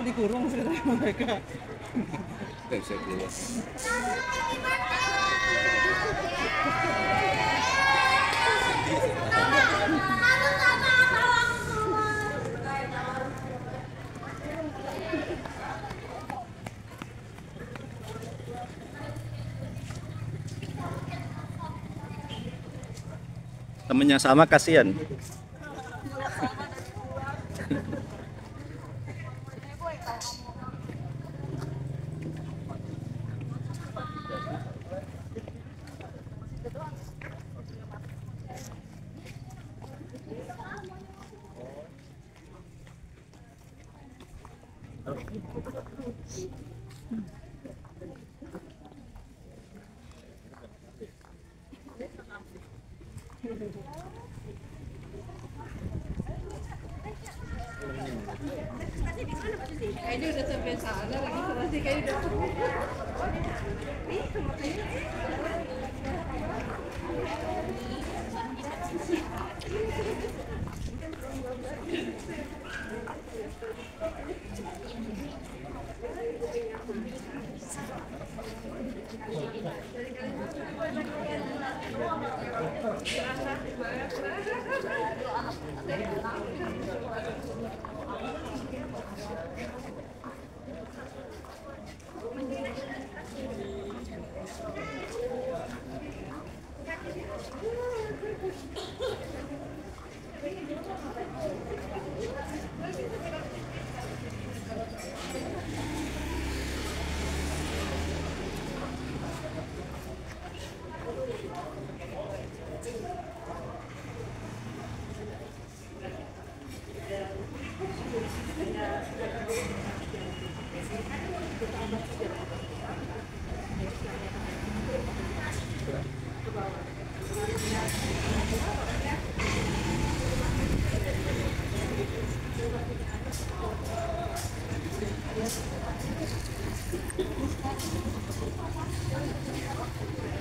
Oh, dikurung ceritanya mereka. Bisa keluar. Temennya sama kasihan. Kayaknya udah sampai sana lagi selesai kayaknya udah.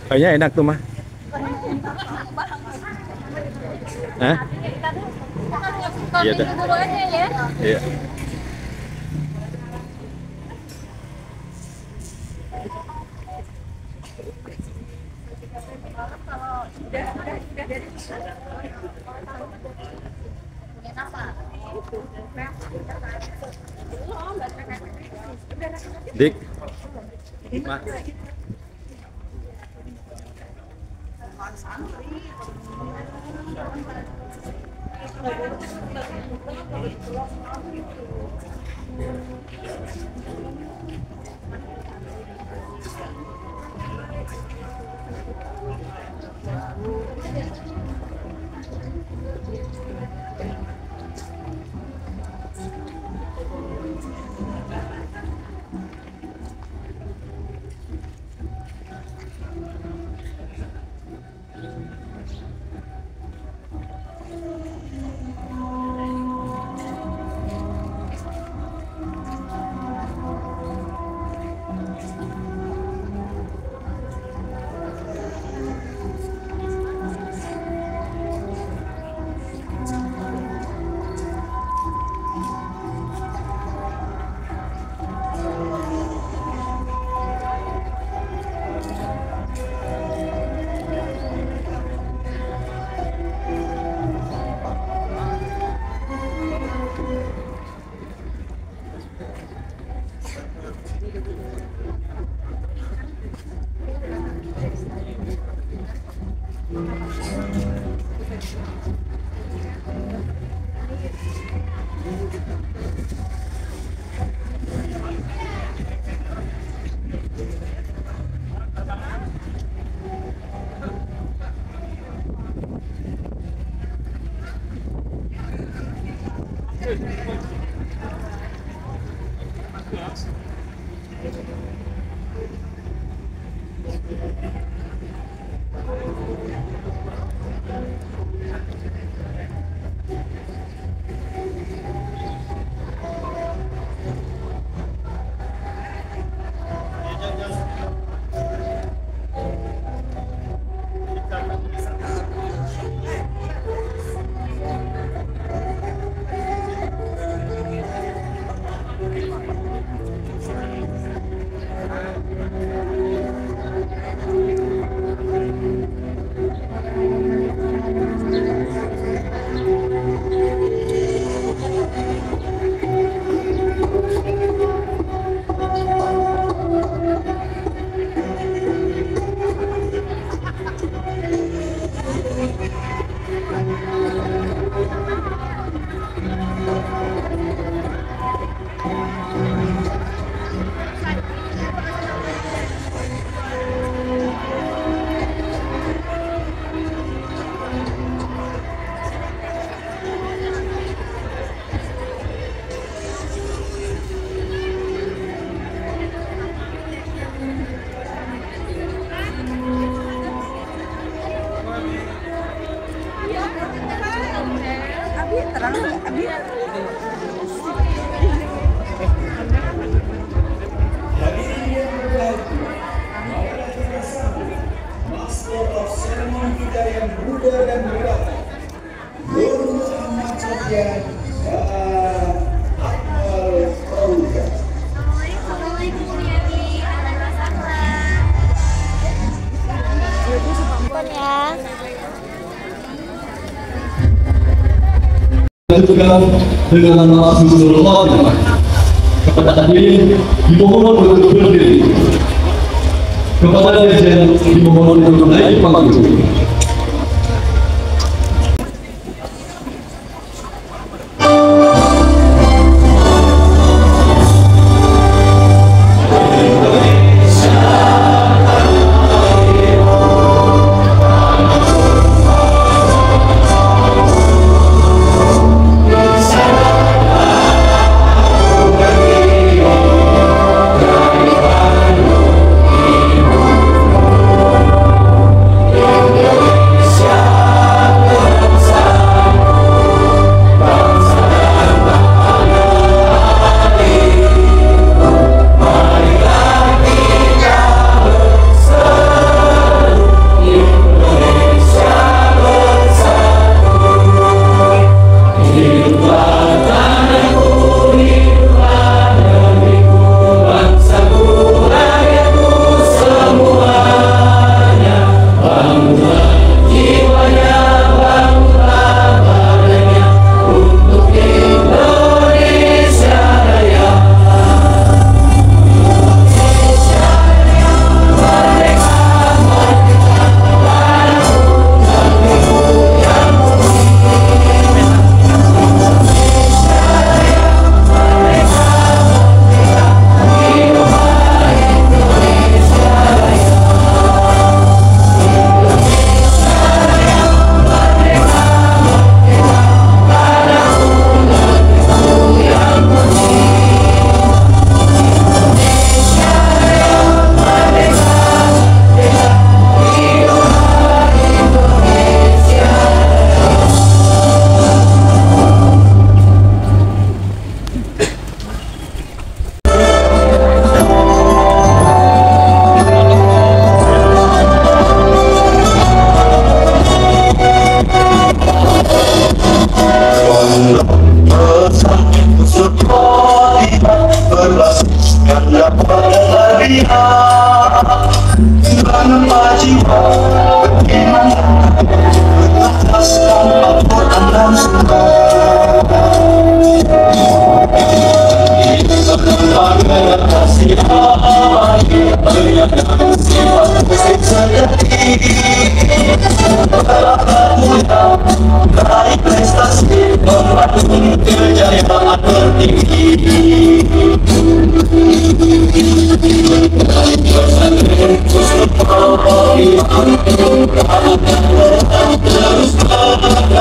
Kayaknya enak tuh mah. Hah? Iya dah. Iya. Dik. Ma. juga dengan nama Husnul Khotimah. Kepada hadirin dimohon untuk berdiri. Kepada jajaran dimohon untuk naik panggung. Terus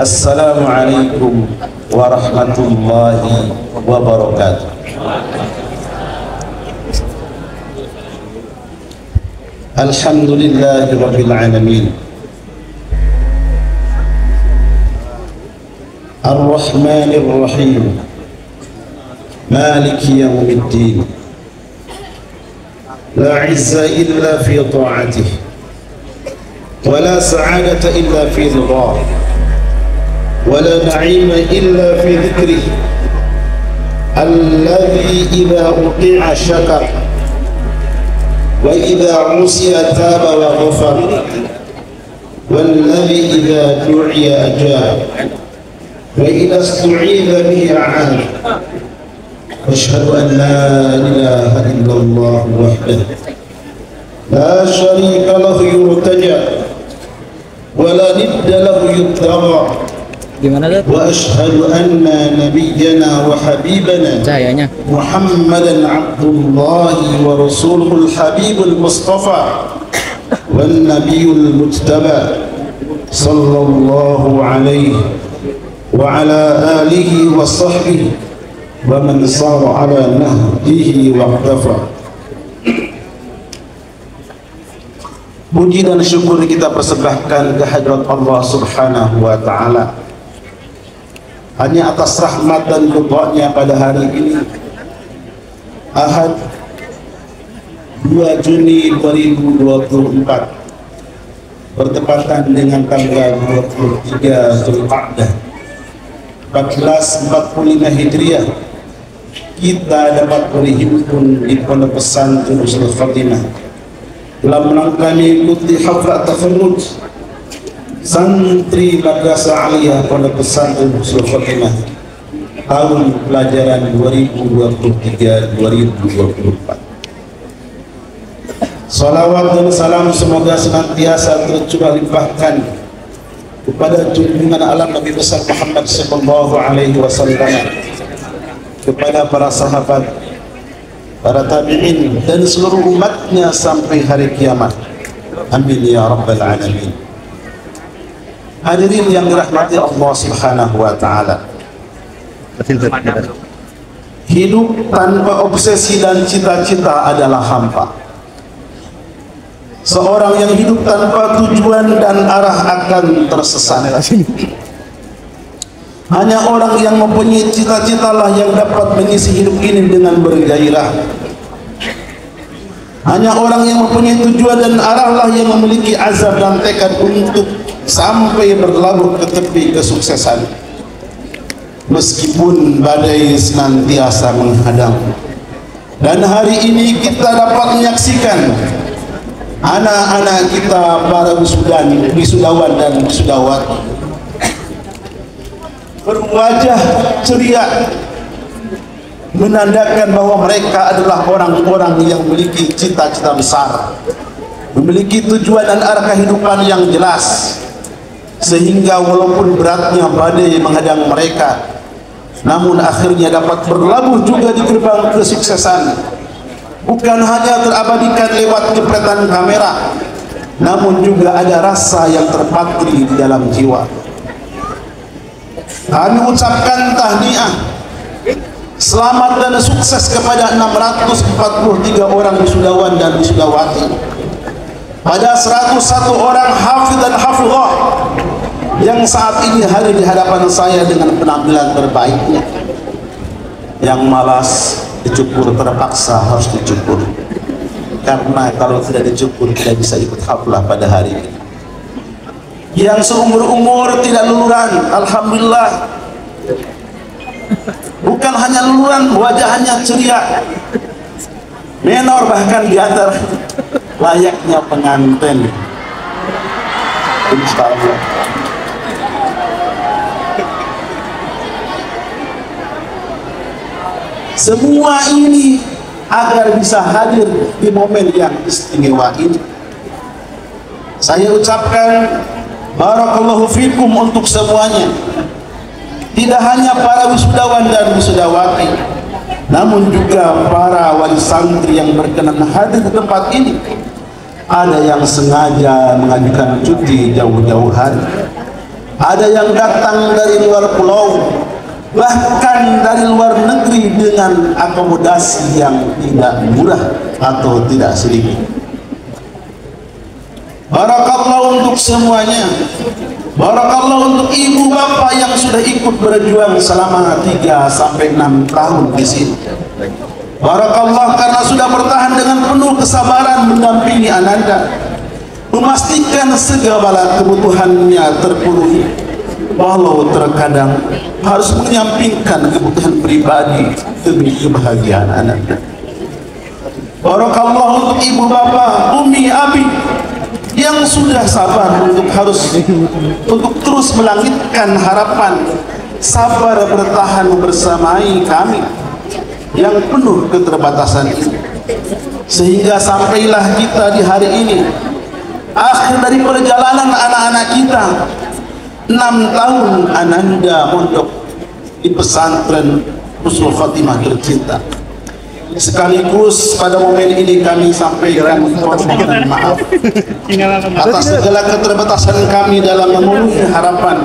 Assalamualaikum warahmatullahi wabarakatuh. Alhamdulillahi rabbil alamin. Ar-Rahmanir Rahim. Maliki yaumiddin. La 'izza illa fi ta'atihi. Wa la sa'adata illa fi ridhahu. ولا نعيم إلا في ذكره الذي إذا أطيع شكر وإذا عصي تاب وغفر والذي إذا دعي أجاب وإذا استعيذ به أعان أشهد أن لا إله إلا الله وحده لا شريك له يرتجى ولا ند له يبتغى وأشهد أن نبينا وحبيبنا محمدا عبد الله ورسوله الحبيب المصطفى والنبي المجتبى صلى الله عليه وعلى آله وصحبه ومن صار على نهجه واقتفى. Puji dan syukur kita persembahkan ke hadirat Allah Subhanahu wa Ta'ala. Hanya atas rahmat dan ridha-Nya pada hari ini, Ahad 2 Juni 2024, bertepatan dengan tanggal 23 Zulqa'dah 1445 Hijriah, kita dapat berhimpun di Pondok Pesantren Husnul Khatimah dalam rangka mengikuti haflah tafarruj santri Madrasah Aliyah Pondok Pesantren Husnul Khatimah tahun pelajaran 2023-2024. Salawat dan salam semoga senantiasa tercurah limpahkan kepada junjungan alam Nabi besar Muhammad sallallahu alaihi wasallam, kepada para sahabat, para tabi'in, dan seluruh umatnya sampai hari kiamat. Amin ya rabbal alamin. Hadirin yang dirahmati Allah Subhanahu wa ta'ala, hidup tanpa obsesi dan cita-cita adalah hampa. Seorang yang hidup tanpa tujuan dan arah akan tersesat. Hanya orang yang mempunyai cita-cita lah yang dapat mengisi hidup ini dengan bergairah. Hanya orang yang mempunyai tujuan dan arah lah yang memiliki azam dan tekad untuk sampai berlabuh ke tepi kesuksesan. Meskipun badai senantiasa menghadang. Dan hari ini kita dapat menyaksikan anak-anak kita, para wisudawan dan wisudawati, berwajah ceria, menandakan bahwa mereka adalah orang-orang yang memiliki cita-cita besar, memiliki tujuan dan arah kehidupan yang jelas, sehingga walaupun beratnya badai menghadang mereka, namun akhirnya dapat berlabuh juga di gerbang kesuksesan. Bukan hanya terabadikan lewat jepretan kamera, namun juga ada rasa yang terpatri di dalam jiwa. Kami ucapkan tahniah, selamat dan sukses kepada 643 orang wisudawan dan wisudawati, pada 101 orang hafidh dan hafidhah yang saat ini hadir di hadapan saya dengan penampilan terbaiknya. Yang malas dicukur terpaksa harus dicukur, karena kalau tidak dicukur tidak bisa ikut haflah pada hari ini. Yang seumur-umur tidak luluran, alhamdulillah, bukan hanya luluran, wajahnya ceria, menor bahkan di antara layaknya pengantin, insya Allah. Semua ini agar bisa hadir di momen yang istimewa ini. Saya ucapkan barakallahu fikum untuk semuanya. Tidak hanya para wisudawan dan wisudawati, namun juga para wali santri yang berkenan hadir di tempat ini. Ada yang sengaja mengajukan cuti jauh-jauh hari, ada yang datang dari luar pulau, bahkan dari luar negeri dengan akomodasi yang tidak murah atau tidak sedikit. Barakallah untuk semuanya. Barakallah untuk ibu bapak yang sudah ikut berjuang selama 3 sampai 6 tahun di sini. Barakallah karena sudah bertahan dengan penuh kesabaran mendampingi ananda, memastikan segala kebutuhannya terpenuhi, walau terkadang harus menyampingkan kebutuhan pribadi demi kebahagiaan anaknya. Barakallah untuk ibu bapak, umi, abi yang sudah sabar untuk terus melangitkan harapan, sabar bertahan bersamai kami yang penuh keterbatasan ini, sehingga sampailah kita di hari ini, akhir dari perjalanan anak-anak kita. 6 tahun ananda mondok di pesantren Husnul Khotimah tercinta. Sekaligus pada momen ini kami sampaikan permohonan maaf atas segala keterbatasan kami dalam memenuhi harapan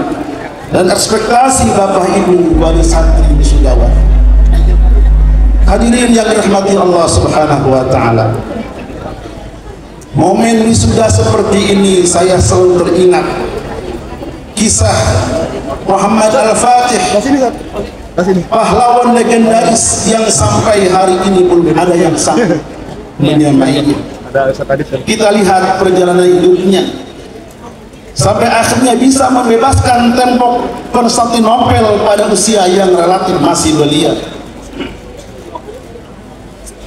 dan ekspektasi Bapak Ibu wali santri wisudawan. Hadirin yang dirahmati Allah Subhanahu wa taala, momen wisuda seperti ini saya selalu teringat kisah Muhammad Al-Fatih, pahlawan legendaris yang sampai hari ini belum ada yang sanggup menyamainya. Kita lihat perjalanan hidupnya sampai akhirnya bisa membebaskan tembok Konstantinopel pada usia yang relatif masih belia.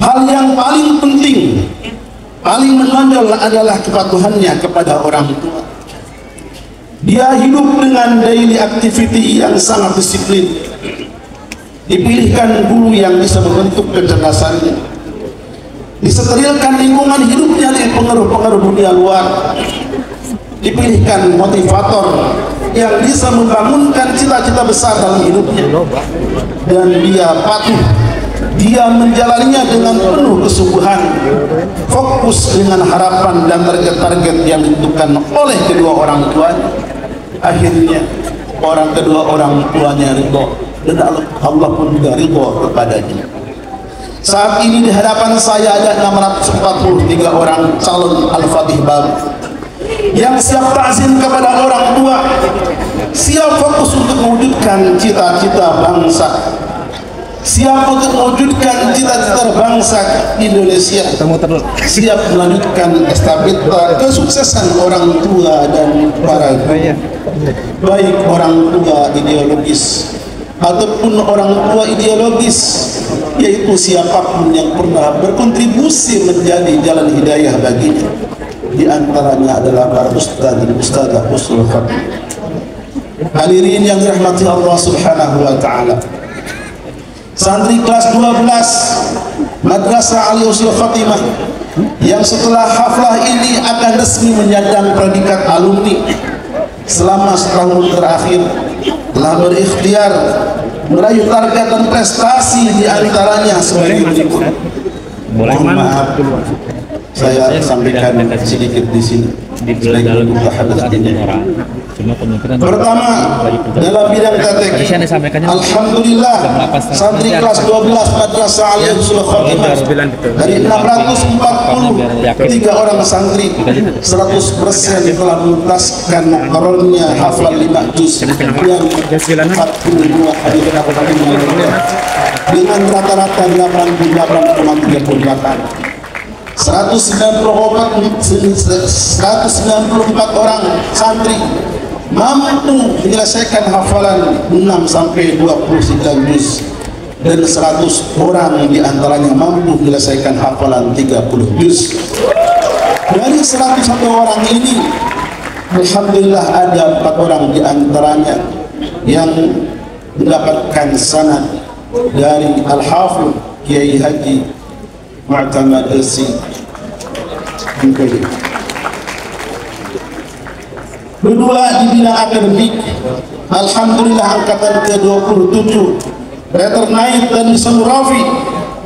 Hal yang paling penting, paling menonjol adalah kepatuhannya kepada orang tua. Dia hidup dengan daily activity yang sangat disiplin. Dipilihkan guru yang bisa membentuk kecerdasannya. Diseterilkan lingkungan hidupnya dari pengaruh-pengaruh dunia luar. Dipilihkan motivator yang bisa membangunkan cita-cita besar dalam hidupnya. dan dia patuh. Dia menjalaninya dengan penuh kesungguhan, fokus dengan harapan dan target-target yang ditentukan oleh kedua orang tuanya. Akhirnya kedua orang tuanya ridho, dan Allah pun juga ridho kepadanya. Saat ini di hadapan saya ada 643 orang calon Al-Fatih baru yang siap ta'zim kepada orang tua, siap fokus untuk mewujudkan cita-cita bangsa, siap untuk mewujudkan cita-cita bangsa Indonesia, siap melanjutkan estafeta kesuksesan orang tua dan para guru, baik orang tua ideologis ataupun orang tua ideologis, yaitu siapapun yang pernah berkontribusi menjadi jalan hidayah baginya. Di antaranya adalah para ustaz dan ustazah husnul khatimah. Hadirin yang dirahmati Allah Subhanahu wa taala. Santri kelas 12 Madrasah Ali Husnul Khatimah yang setelah haflah ini akan resmi menyandang predikat alumni, selama setahun terakhir telah berikhtiar meraih target dan prestasi, di antaranya sebagai berikut. Mohon maaf, saya sampaikan sedikit di sini sebagai bentuk hadas ini. Pertama, dalam bidang TTQ, alhamdulillah santri kelas 12 Madrasah Ali Husnul Khatimah dari 643 orang santri 100% telah menuntaskan muqarrarnya hafal 5 juz dan 42 hadis dengan rata-rata 88,38. 194 orang santri mampu menyelesaikan hafalan 6 sampai 29 juz, dan 100 orang diantaranya mampu menyelesaikan hafalan 30 juz. Dari 101 orang ini, alhamdulillah ada 4 orang diantaranya yang mendapatkan sanad dari Al-Hafidh Kiai Haji Mu'tamad Al-Si. Kedua, di bidang akademik, alhamdulillah angkatan ke-27 Peter Naid dan Misal Rafi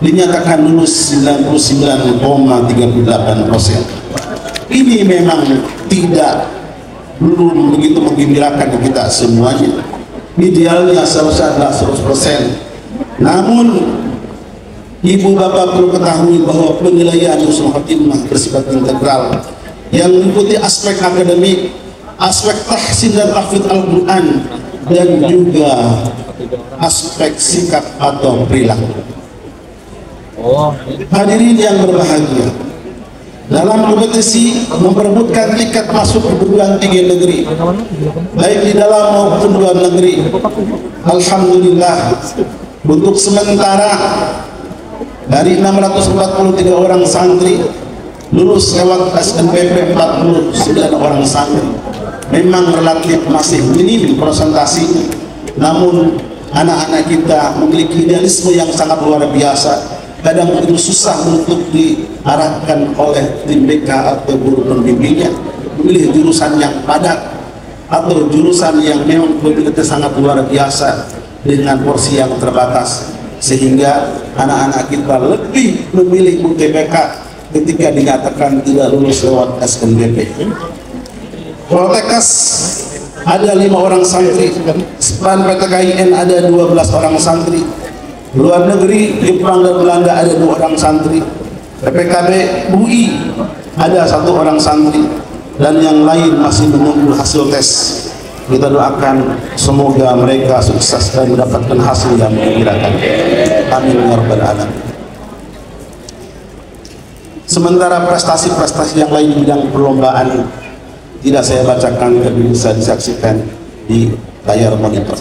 dinyatakan lulus 99,38%. Ini memang belum begitu menggembirakan kita semuanya. Idealnya seharusnya adalah 100%. Namun ibu bapak perlu ketahui bahwa penilaian Husnul Khatimah bersifat integral yang meliputi aspek akademik, aspek tahsin dan tahfidz Al-Quran, dan juga aspek sikap atau perilaku. Hadirin yang berbahagia, dalam kompetisi memperebutkan tiket masuk perguruan tinggi negeri baik di dalam maupun luar negeri, alhamdulillah untuk sementara dari 643 orang santri lulus lewat SNPP 49 orang santri. Memang relatif masih minim persentasinya, namun anak-anak kita memiliki idealisme yang sangat luar biasa. Kadang itu susah untuk diarahkan oleh tim BK atau guru pembimbingnya memilih jurusan yang padat atau jurusan yang memang mobilitasnya sangat luar biasa dengan porsi yang terbatas, sehingga anak-anak kita lebih memilih UTBK ketika dinyatakan tidak lulus lewat SNBP. Protekas ada 5 orang santri, SPAN PTKIN ada 12 orang santri, luar negeri Jepang dan Belanda ada 2 orang santri, PPKB UI ada 1 orang santri, dan yang lain masih menunggu hasil tes. Kita doakan semoga mereka sukses dan mendapatkan hasil yang menggembirakan. Amin ya rabbal alamin. Sementara prestasi-prestasi yang lain di bidang perlombaan tidak saya bacakan, tapi bisa disaksikan di layar monitor.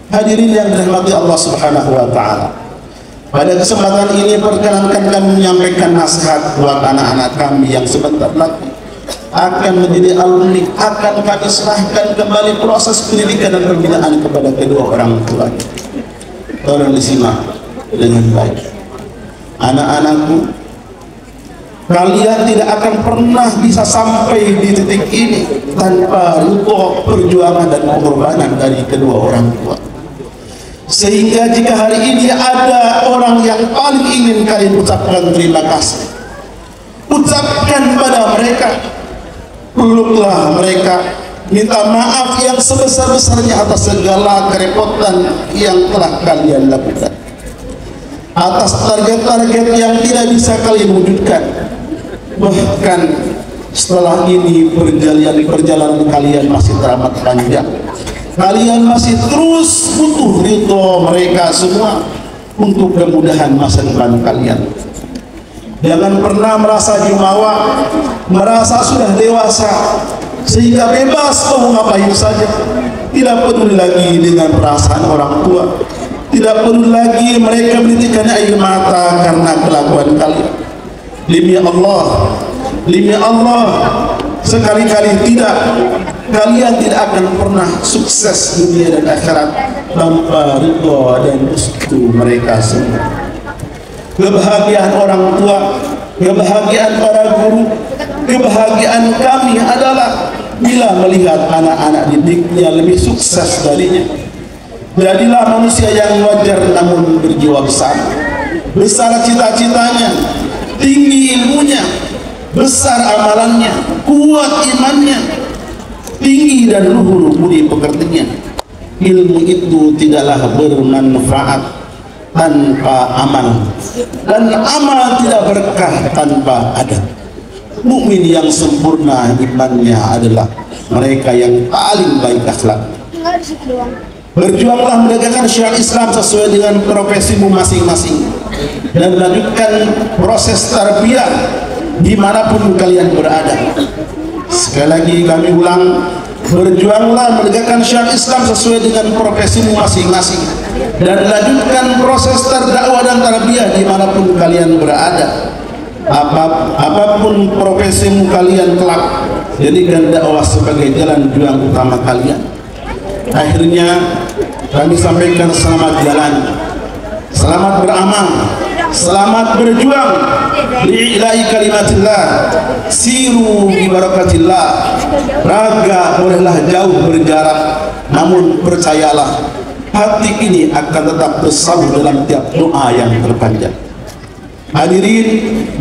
Hadirin yang dirahmati Allah Subhanahu wa taala, pada kesempatan ini perkenankan kami menyampaikan nasihat buat anak-anak kami yang sebentar lagi akan menjadi alumni. Akan kami serahkan kembali proses pendidikan dan pembinaan kepada kedua orang tuanya. Tolong disimak dengan baik. Anak-anakku, kalian tidak akan pernah bisa sampai di titik ini tanpa ridho, perjuangan dan pengorbanan dari kedua orang tua. Sehingga jika hari ini ada orang yang paling ingin kalian ucapkan terima kasih, ucapkan pada mereka, peluklah mereka, minta maaf yang sebesar-besarnya atas segala kerepotan yang telah kalian lakukan, atas target-target yang tidak bisa kalian wujudkan. Bahkan setelah ini perjalanan kalian masih teramat panjang, kalian masih terus butuh ridho mereka semua untuk kemudahan masa depan kalian. Jangan pernah merasa jumawa, merasa sudah dewasa sehingga bebas mau ngapain saja, tidak peduli lagi dengan perasaan orang tua, tidak peduli lagi mereka menitikkan air mata karena kelakuan kalian. Demi Allah, sekali-kali tidak, kalian tidak akan pernah sukses dunia dan akhirat tanpa ridho dan restu mereka semua. Kebahagiaan orang tua, kebahagiaan para guru, kebahagiaan kami adalah bila melihat anak-anak didiknya lebih sukses darinya. Jadilah manusia yang wajar namun berjiwa besar, besar cita-citanya, tinggi ilmunya, besar amalannya, kuat imannya, tinggi dan luhur budi pekertinya. Ilmu itu tidaklah bermanfaat tanpa amal, dan amal tidak berkah tanpa adab. Mukmin yang sempurna imannya adalah mereka yang paling baik akhlak. Berjuanglah menegakkan syariat Islam sesuai dengan profesimu masing-masing, dan lanjutkan proses tarbiyah dimanapun kalian berada. Sekali lagi kami ulang, berjuanglah menegakkan syariat Islam sesuai dengan profesimu masing-masing, dan lanjutkan proses terdakwah dan tarbiyah dimanapun kalian berada. Apapun profesimu kalian kelak, jadikan dakwah sebagai jalan juang utama kalian. Akhirnya kami sampaikan selamat jalan, selamat beramal, selamat berjuang li'ilahi kalimatillah, siru bi barakatillah. Raga bolehlah jauh berjarak, namun percayalah hati ini akan tetap bersama dalam tiap doa yang terpanjang. Hadirin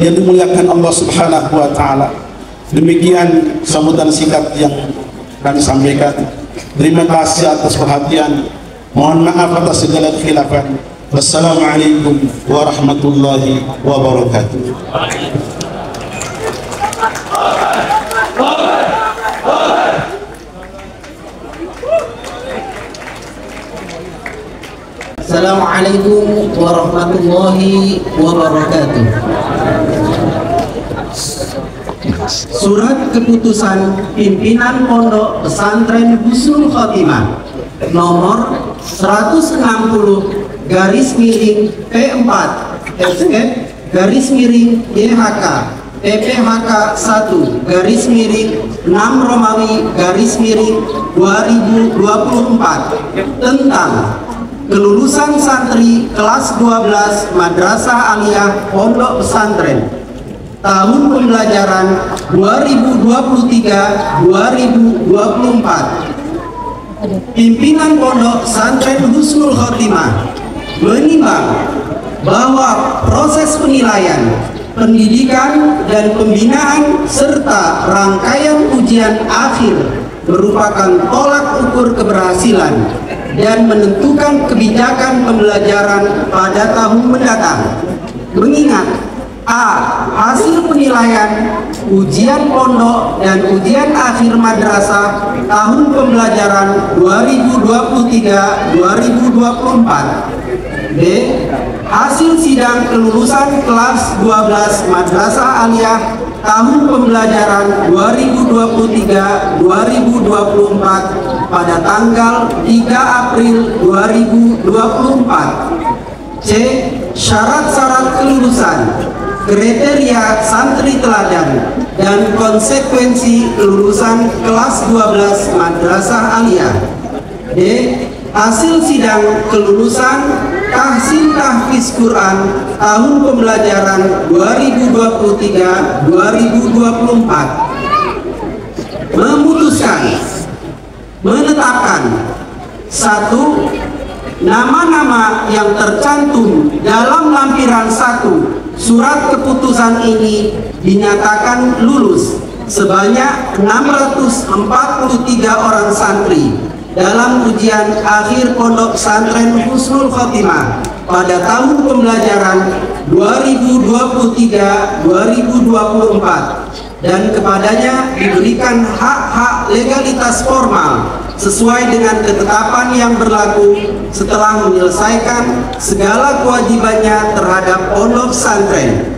yang dimuliakan Allah Subhanahu wa taala, demikian sambutan singkat yang kami sampaikan. Terima kasih atas perhatian. Mohon maaf atas segala kekhilafan. Wassalamualaikum warahmatullahi wabarakatuh. Assalamualaikum warahmatullahi wabarakatuh. Surat keputusan pimpinan Pondok Pesantren Husnul Khotimah nomor 160 garis miring P4 FF garis miring YHK PPHK 1 garis miring 6 Romawi garis miring 2024 tentang kelulusan santri kelas 12 Madrasah Aliyah Pondok Pesantren tahun pembelajaran 2023-2024. Pimpinan Pondok Pesantren Husnul Khotimah menimbang bahwa proses penilaian, pendidikan, dan pembinaan serta rangkaian ujian akhir merupakan tolak ukur keberhasilan dan menentukan kebijakan pembelajaran pada tahun mendatang. Mengingat A. Hasil penilaian ujian pondok dan ujian akhir madrasah tahun pembelajaran 2023-2024. B. Hasil sidang kelulusan kelas 12 Madrasah Aliyah tahun pembelajaran 2023-2024 pada tanggal 3 April 2024. C. Syarat-syarat kelulusan, kriteria santri teladan, dan konsekuensi kelulusan kelas 12 Madrasah Aliyah. D. Hasil sidang kelulusan tahsin tahfiz Quran tahun pembelajaran 2023-2024. Memutuskan, menetapkan 1. nama-nama yang tercantum dalam lampiran 1 surat keputusan ini dinyatakan lulus sebanyak 643 orang santri dalam ujian akhir Pondok Pesantren Husnul Khotimah pada tahun pembelajaran 2023-2024 dan kepadanya diberikan hak-hak legalitas formal sesuai dengan ketetapan yang berlaku setelah menyelesaikan segala kewajibannya terhadap pondok pesantren.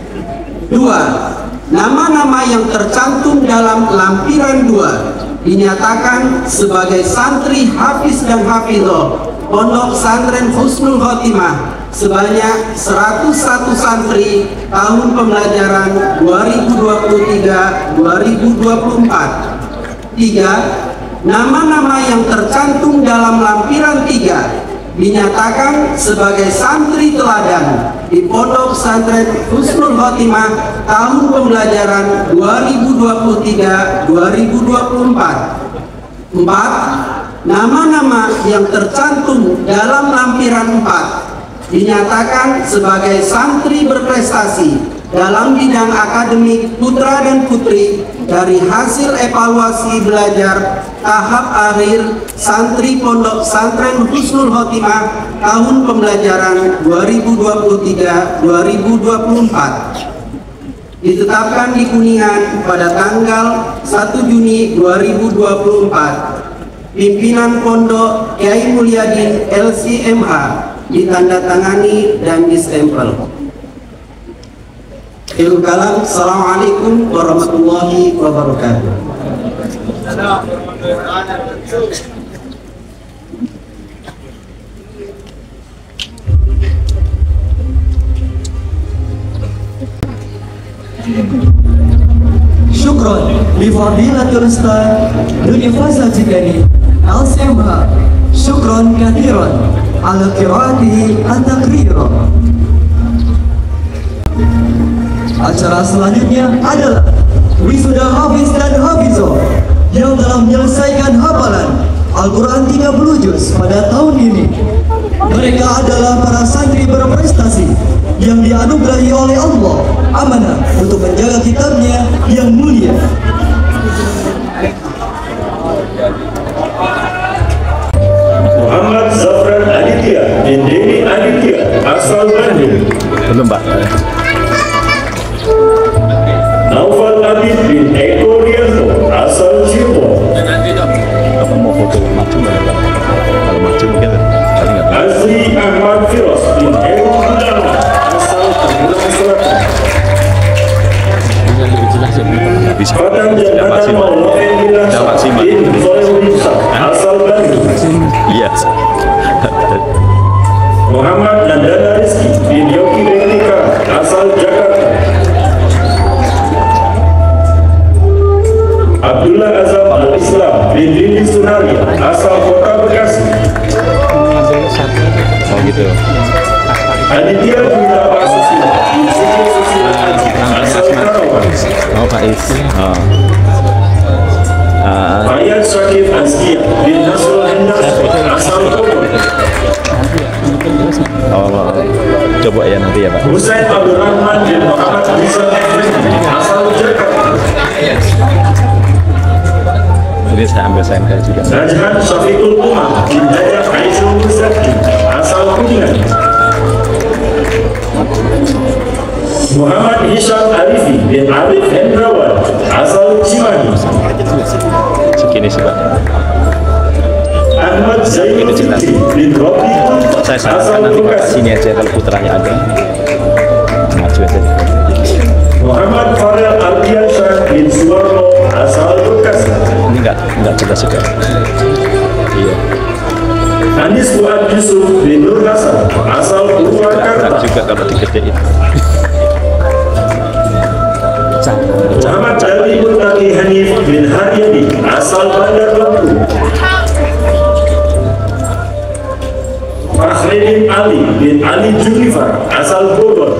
2. Nama-nama yang tercantum dalam lampiran 2 dinyatakan sebagai santri hafiz dan hafizah Pondok Pesantren Husnul Khotimah sebanyak 101 santri tahun pembelajaran 2023-2024. 3. Nama-nama yang tercantum dalam lampiran 3 dinyatakan sebagai santri teladan di Pondok Pesantren Husnul Khotimah tahun pembelajaran 2023-2024. 4. Nama-nama yang tercantum dalam lampiran 4 dinyatakan sebagai santri berprestasi dalam bidang akademik putra dan putri dari hasil evaluasi belajar tahap akhir santri Pondok Pesantren Husnul Khotimah tahun pembelajaran 2023-2024. Ditetapkan di Kuningan pada tanggal 1 Juni 2024. Pimpinan Pondok Kiai Mulyadin LCMH ditandatangani dan distempel. Akhirul kalam, assalamualaikum warahmatullahi wabarakatuh. Syukron li fadilatul ustaz Universitas Cikani LCMH. Syukron kathiran ala qiraatihi at-taqrira. Acara selanjutnya adalah wisuda hafiz dan hafizah yang telah menyelesaikan hafalan Al-Quran 30 juz pada tahun ini. Mereka adalah para santri berprestasi yang dianugerahi oleh Allah amanah untuk menjaga kitabnya yang mulia. Muhammad Zafran Aditya bin Deni Aditya asal Bandung. Belum, Pak. Naufal Abid bin Eko Rianto asal Cirebon. Apa mau foto maju nggak? Kalau maju mungkin tadi nggak. Azri Ahmad Firos bin Eko Gunawan asal Tangerang Selatan. Bisa. Fatang Jabatan Maulana bin Solehuddin asal Bandung. Iya. Muhammad Nandana Rizki bin Yogi Rektika asal Jakarta. Abdullah Azam Al-Islam bin Lili Sunari asal Kota Bekasi. Oh gitu. Aditya Bunda Pasusi bin Suci Susi asal Karawang. Oh Pak Is. Oh. Ayat Syakif Azkia bin Nasrul Hendar asal Bogor. Oh, coba ya nanti ya Pak. Husain Abdul Rahman bin Muhammad Rizal Effendi asal Jakarta. Ini saya ambil sampel juga. Najhan Syafiqul Umar bin Jaya Aisyul Muzaki asal Kuningan. Muhammad Hisham Arifi bin Arif Hendrawan asal Cimahi. Segini sih Pak. Ahmad Zainul Fikri bin Robi Saya asal sarankan nanti Pak Bekasi. sini aja kalau putranya ada. Maju aja. Muhammad Farel Ardiansyah bin Suwarno asal Bekasi. Ini enggak jelas juga. Iya. Anis Fuad Yusuf bin Nur Hasan asal Purwakarta. Berat juga kalau digedein. Muhammad Ali Mutaki Hanif bin Haryadi asal Bandar Lampung. Fakhreddin Ali bin Ali Junifar asal Bogor.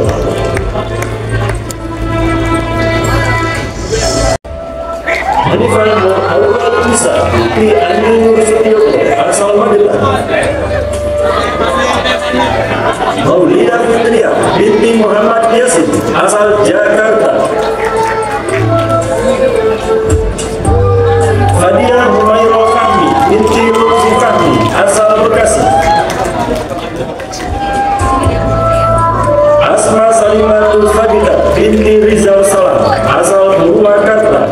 Hanifan Muhammad Isa bin Andi Nur Sutyoso asal Magelang. Maulida Fitriah binti Muhammad Yasin asal Jakarta. Fadia Humairah Fahmi binti Lutfi Fahmi asal Bekasi. Asma Salimatul Fadida binti Rizal Salam asal Purwakarta.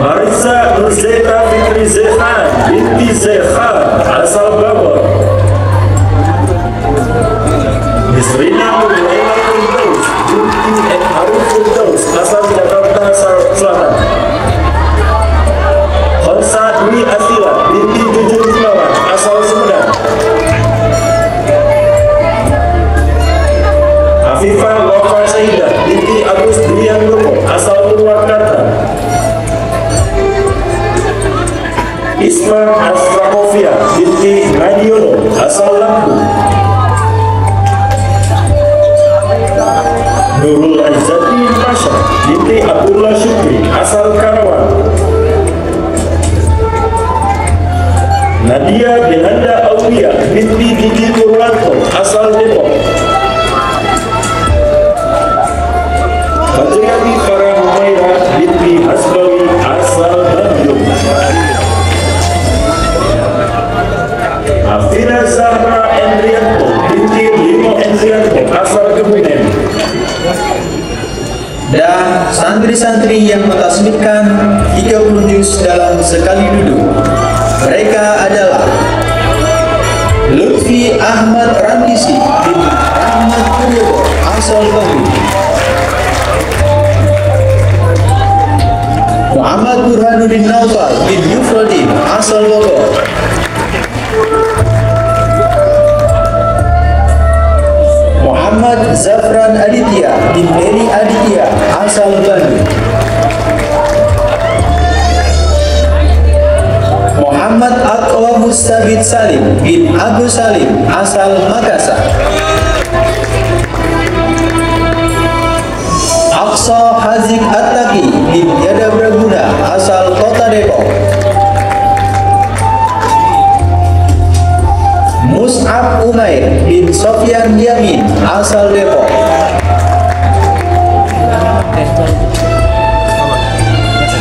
Marisa Nurzeta Fitri Zehan binti Zehan asal Bogor. Nisrina Mulaila Firdaus binti Arif Firdaus asal Jakarta Selatan. Khonsa Dwi Asila binti Jujur Tilawan asal Sumedang. Afifah Wafa Saidah binti Agus Dwiandono asal Purwakarta. Isma Asrafovia binti Nadiono asal Lampung. Nurul Aizati Masya binti Abdullah Syukri asal Karawang. Nadia Benanda Aulia binti Didi Purwanto asal Depok. Fajriati Farah Humairah binti Hasbawi asal Bandung. Afina Zahra Endrianto binti Limo Endrianto asal Kebumen. Dan santri-santri yang mentasbihkan 30 juz dalam sekali duduk. Mereka adalah Lutfi Ahmad Randisi bin Ahmad Purwodo asal Bandung. Muhammad Burhanuddin Naufal bin Yufrodin asal Bogor. Muhammad Zafran Aditya bin Mary Aditya asal Bandung. Muhammad Aqwa Mustabid Salim bin Agus Salim asal Makassar. Aqsa Hazik At-Taqi bin Yada Braguna asal Kota Depok. Mus'ab Umair bin Sofyan Yamin asal Depok.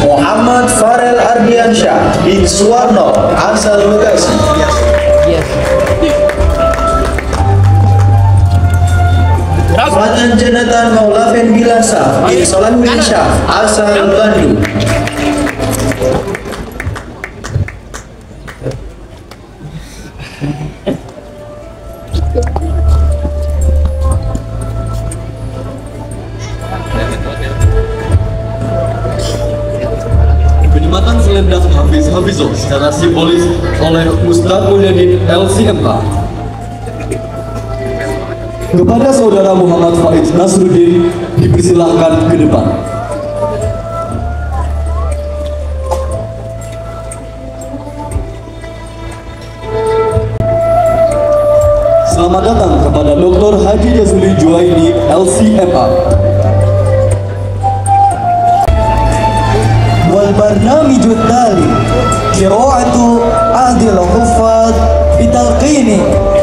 Muhammad Farel Ardiansyah bin Suwarno asal Bekasi. Fatan Jonathan Maulafen Bilasa bin Salahuddin Syah asal Bandung. Penyematan selendang Hafiz Hafizo secara simbolis oleh Ustaz Mulyadin LCMK. Kepada saudara Muhammad Faiz Nasruddin dipersilahkan ke depan. Selamat datang kepada Dr. Haji Jazuli Juwaini LCMA. والبرنامج التالي قراءة عهد الحفاظ بتلقين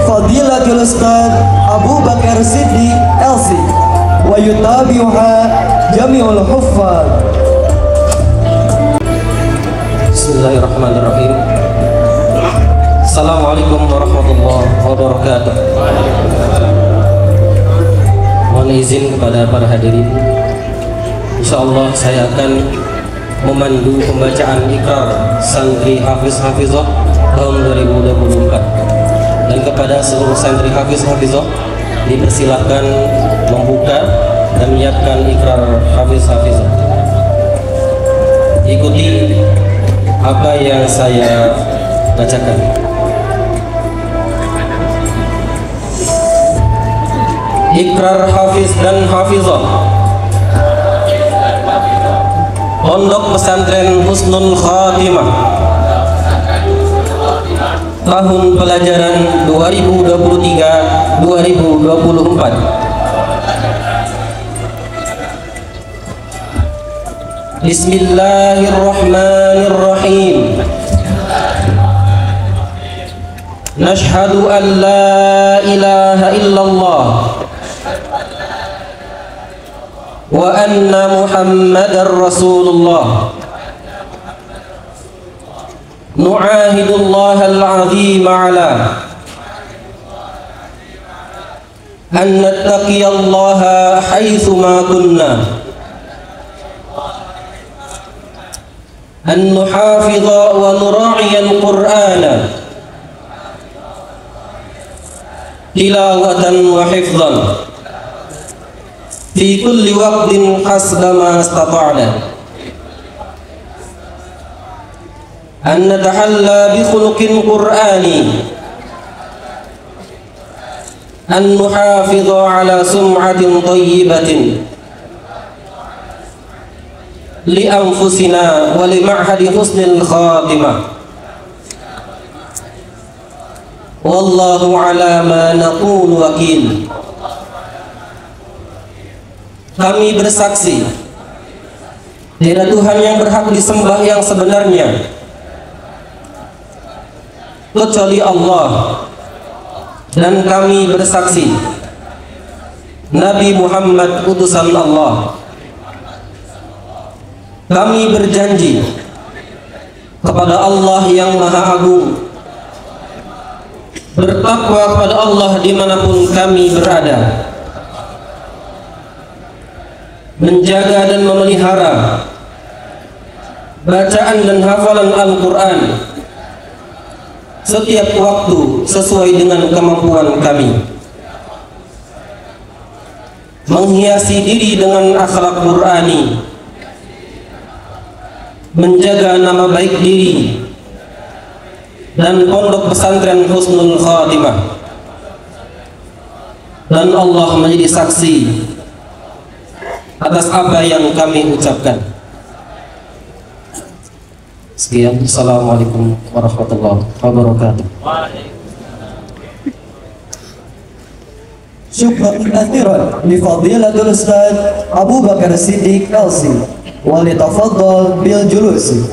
فضيلة الأستاذ أبو بكر الصديق LC ويتابعها جميع الحفاظ. Bismillahirrahmanirrahim. Assalamualaikum warahmatullahi wabarakatuh. Mohon izin kepada para hadirin, insyaallah saya akan memandu pembacaan ikrar santri Hafiz Hafizah tahun 2024, dan kepada seluruh santri Hafiz Hafizah dipersilahkan membuka dan menyiapkan ikrar Hafiz Hafizah. Ikuti apa yang saya bacakan. Ikrar Hafiz dan Hafizah Pondok Pesantren Husnul Khatimah, tahun pelajaran 2023-2024. Bismillahirrahmanirrahim. Nashhadu an la ilaha illallah wa anna Muhammadar Rasulullah. Nu'ahidullah al-azim ala an nattaqiyallaha haitsu ma kunna, an nuhafidha wa nura'iya al-Qur'ana tilawatan wa hifdhan fi kulli waqtin hasba ma istata'na, an natahalla bi khuluqin qur'ani, an nuhafidha ala sum'atin thayyibatin li anfusina wa li ma'hadi husnil khatimah. Wallahu ala ma naqulu wakil. Kami bersaksi tiada Tuhan yang berhak disembah yang sebenarnya kecuali Allah, dan kami bersaksi Nabi Muhammad utusan Allah. Kami berjanji kepada Allah yang Maha Agung, bertakwa kepada Allah dimanapun kami berada, menjaga dan memelihara bacaan dan hafalan Al-Quran setiap waktu sesuai dengan kemampuan kami, menghiasi diri dengan akhlak Qur'ani, menjaga nama baik diri dan pondok pesantren Husnul Khatimah, dan Allah menjadi saksi atas apa yang kami ucapkan. Sekian, assalamualaikum warahmatullahi wabarakatuh. Syukran kathiran li fadilatul Ustaz Abu Bakar Siddiq LC, walitafaddal bil julusi.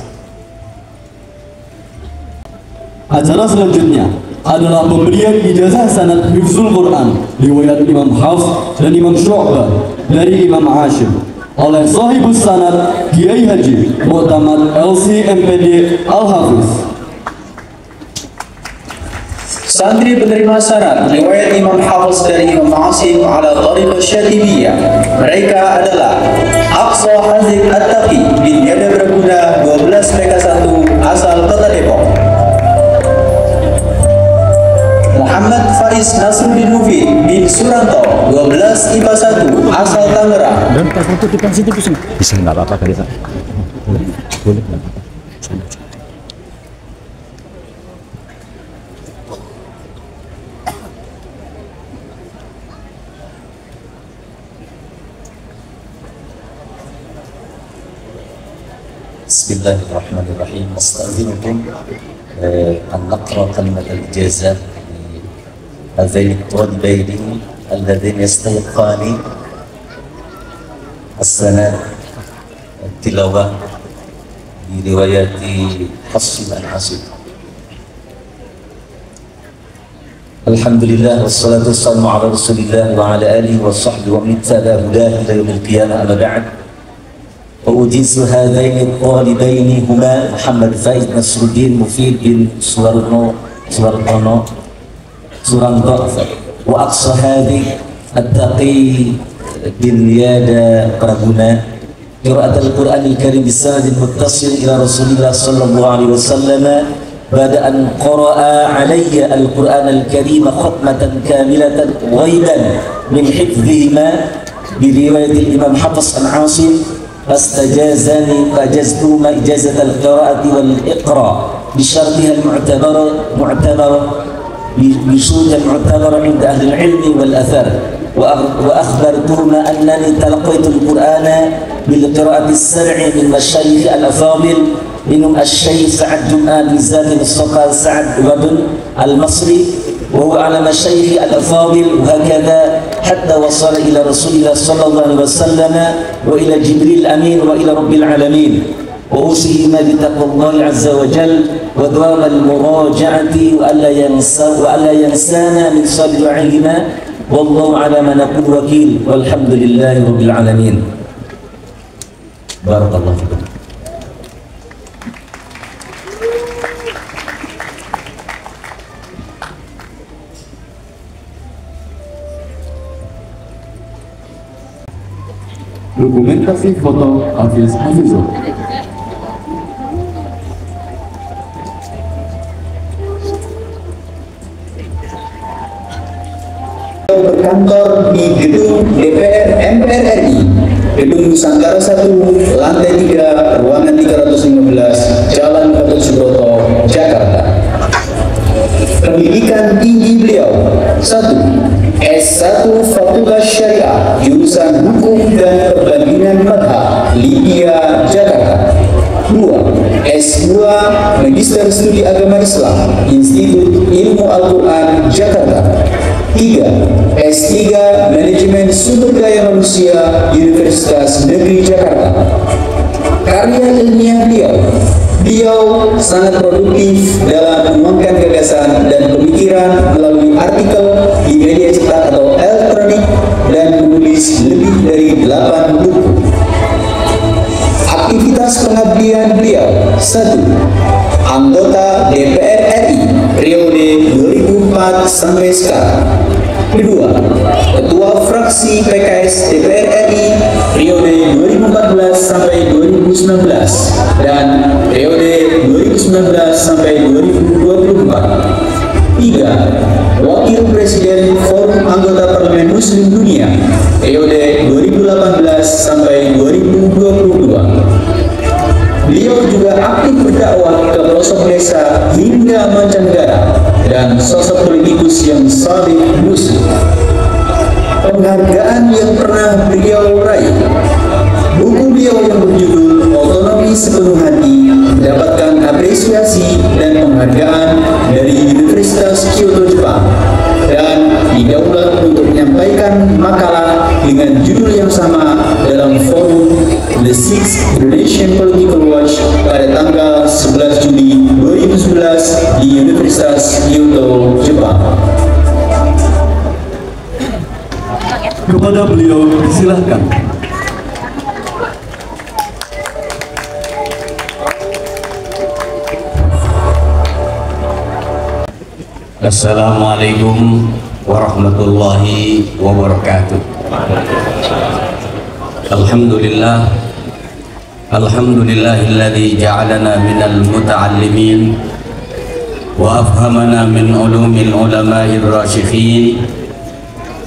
Acara selanjutnya adalah pemberian ijazah sanad Hifzul Quran riwayat Imam Hafs dan Imam Syu'bah dari Imam Ashim oleh sahibus sanad Kiai Haji Mu'tamad LC MPD Al-Hafiz. Santri penerima sanad riwayat Imam Hafiz dari Imam Ashim ala tariqah Syatibiyah, mereka adalah Aqsa Hazik At-Taqi bin Yada Berguna 12 PK1 asal Kota Depok, Muhammad Faiz Nasruddin Mufid bin Suranto 12 IPA 1 asal Tangerang. Dan pas foto depan situ bisa nggak apa-apa kali Pak? Boleh nggak apa-apa. Bismillahirrahmanirrahim. Astagfirullahaladzim. An naqra kalimat al-ijazah هذين الطالبين اللذين يستحقان السند التلاوة برواية حفص عن عاصم. الحمد لله والصلاة والسلام على رسول الله وعلى آله وصحبه ومن تبع هداه إلى يوم القيامة. أما بعد، وأجيز هذين الطالبين هما محمد فايز نصر الدين مفيد بن سورانو وأقصى هذه التقي باليادة برغنا قراءة القرآن الكريم بالسند المتصل إلى رسول الله صلى الله عليه وسلم بعد أن قرأ علي القرآن الكريم ختمة كاملة غيبا من حفظهما برواية الإمام حفص عن عاصم، فاستجازني فأجزتهما إجازة القراءة والإقراء بشرطها المعتبرة بشروط معتبرة عند أهل العلم والأثر، وأخبرتهما أنني تلقيت القرآن بالقراءة السرع من مشايخ الأفاضل، منهم الشيخ سعد جمعة بن زاد الصقر سعد وبن المصري، وهو على مشايخ الأفاضل، وهكذا حتى وصل إلى رسول الله صلى الله عليه وسلم وإلى جبريل الأمين وإلى رب العالمين. وأوصيهما بتقوى الله عز وجل ودوام المراجعة وألا ينسانا من صالح دعائهما والله على ما نقول وكيل والحمد لله رب العالمين. بارك الله فيكم. Dokumentasi foto Hafiz Hafizul. Berkantor di gedung DPR MPR RI, Gedung Nusantara 1, lantai 3, ruangan 315, Jalan Gatot Subroto, Jakarta. Pendidikan tinggi beliau: 1. S1 Fakultas Syariah, jurusan Hukum dan Perbandingan Madhab, Libya, Jakarta. 2. S2 Magister Studi Agama Islam, Institut Ilmu Al-Quran, Jakarta. 3. S3 Manajemen Sumber Daya Manusia, Universitas Negeri Jakarta. Karya ilmiah beliau sangat produktif dalam mengembangkan gagasan dan pemikiran melalui artikel di media cetak atau elektronik dan menulis lebih dari 8 buku. Aktivitas pengabdian beliau: 1. Anggota DPR RI periode 2004 sampai sekarang. 2. Ketua fraksi PKS DPR RI periode 2014 sampai 2019 dan periode 2019 sampai 2024. 3. Wakil Presiden Forum Anggota Parlemen Muslim Dunia periode 2018 sampai 2022. Beliau juga aktif berdakwah ke pelosok desa hingga mancanegara dan sosok politikus yang saleh muslim. Penghargaan yang pernah beliau raih: buku beliau yang berjudul Otonomi Sepenuh Hati mendapatkan apresiasi dan penghargaan dari Universitas Kyoto, Jepang, dan didaulat untuk menyampaikan makalah dengan judul yang sama dalam forum The Sixth Indonesian Political Watch pada tanggal 11 Juli 2011 di Universitas Kyoto, Jepang. Kepada beliau disilahkan. Assalamualaikum warahmatullahi wabarakatuh. Alhamdulillah, alhamdulillahilladzi ja'alana minal muta'allimin wa afhamana min ulumil ulama'ir rasyikhin.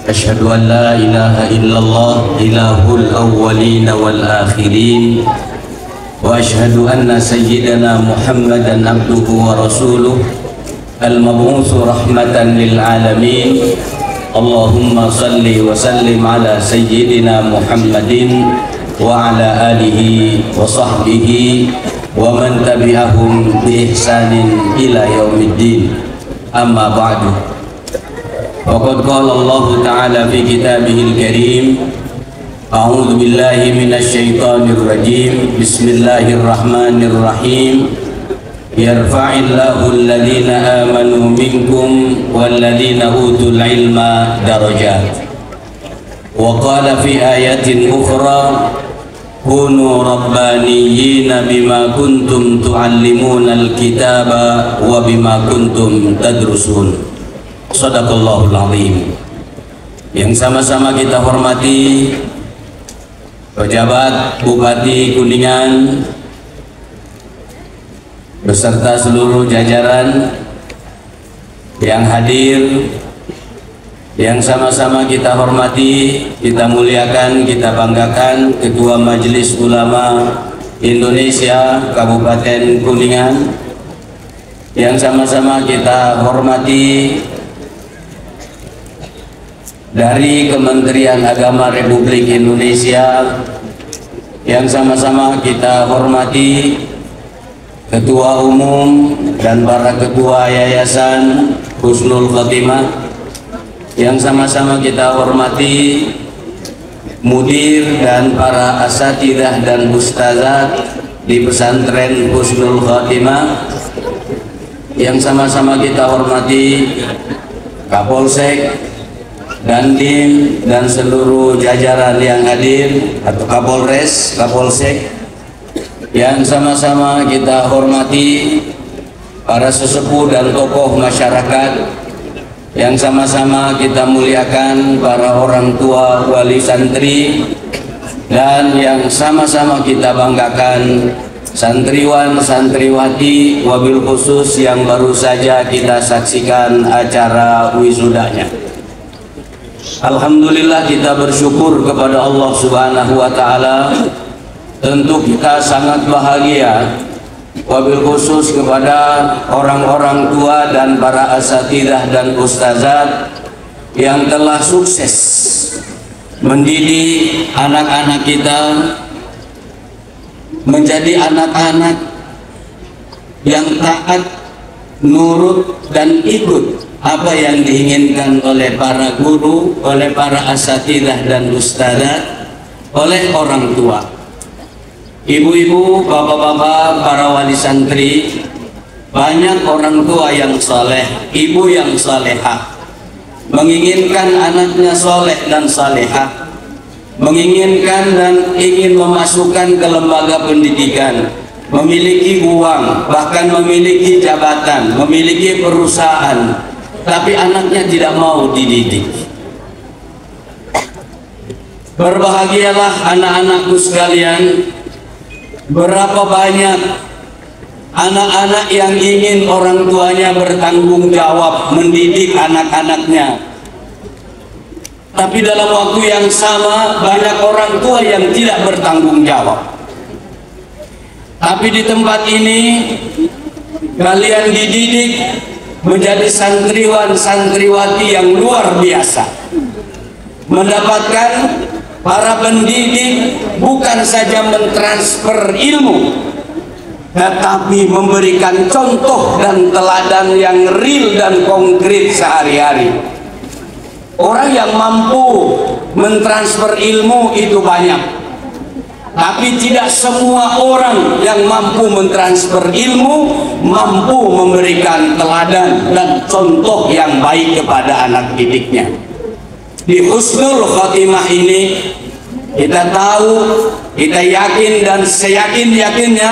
Asyhadu an la ilaha illallah ilahul awwalin wal akhirin wa asyhadu anna sayyidana Muhammadan abduhu wa rasuluh al-mab'utsu rahmatan lil alamin. Allahumma salli wa sallim ala sayyidina Muhammadin wa ala alihi wa sahbihi wa man tabi'ahum bi ihsanin ila yaumiddin. Amma ba'du. Faqad qala Allah ta'ala fi kitabihil karim, a'udzu billahi minasy syaithanir rajim. Bismillahirrahmanirrahim. Yarfa'illahu alladhina amanu minkum walladhina utul ilma darajat. Wa qala fi ayatin ukhra, kunu rabbaniyina bima kuntum tu'allimuna alkitaba wa bima kuntum tadrusun. Shadaqallahul azim. Yang sama-sama kita hormati pejabat Bupati Kuningan beserta seluruh jajaran yang hadir, yang sama-sama kita hormati, kita muliakan, kita banggakan Ketua Majelis Ulama Indonesia Kabupaten Kuningan, yang sama-sama kita hormati dari Kementerian Agama Republik Indonesia, yang sama-sama kita hormati Ketua Umum dan para Ketua Yayasan Husnul Khotimah, yang sama-sama kita hormati Mudir dan para asatidzah dan ustazat di pesantren Husnul Khotimah yang sama-sama kita hormati Kapolsek, Dandim, dan seluruh jajaran yang hadir, atau Kapolres, Kapolsek yang sama-sama kita hormati, para sesepuh dan tokoh masyarakat yang sama-sama kita muliakan, para orang tua wali santri, dan yang sama-sama kita banggakan santriwan santriwati, wabil khusus yang baru saja kita saksikan acara wisudanya. Alhamdulillah, kita bersyukur kepada Allah Subhanahu wa Ta'ala. Tentu kita sangat bahagia, wabil khusus kepada orang-orang tua dan para asatidah dan ustazat yang telah sukses mendidik anak-anak kita menjadi anak-anak yang taat, nurut, dan ikut apa yang diinginkan oleh para guru, oleh para asatidah dan ustazat, oleh orang tua. Ibu-ibu, bapak-bapak, para wali santri, banyak orang tua yang soleh, ibu yang solehah, menginginkan anaknya soleh dan salehah, menginginkan dan ingin memasukkan ke lembaga pendidikan, memiliki uang, bahkan memiliki jabatan, memiliki perusahaan, tapi anaknya tidak mau dididik. Berbahagialah anak-anakku sekalian, berapa banyak anak-anak yang ingin orang tuanya bertanggung jawab mendidik anak-anaknya, tapi dalam waktu yang sama banyak orang tua yang tidak bertanggung jawab. Tapi di tempat ini kalian dididik menjadi santriwan santriwati yang luar biasa, mendapatkan para pendidik bukan saja mentransfer ilmu, tetapi memberikan contoh dan teladan yang real dan konkret sehari-hari. Orang yang mampu mentransfer ilmu itu banyak, tapi tidak semua orang yang mampu mentransfer ilmu mampu memberikan teladan dan contoh yang baik kepada anak didiknya. Di Husnul Khotimah ini kita tahu, kita yakin dan seyakin-yakinnya,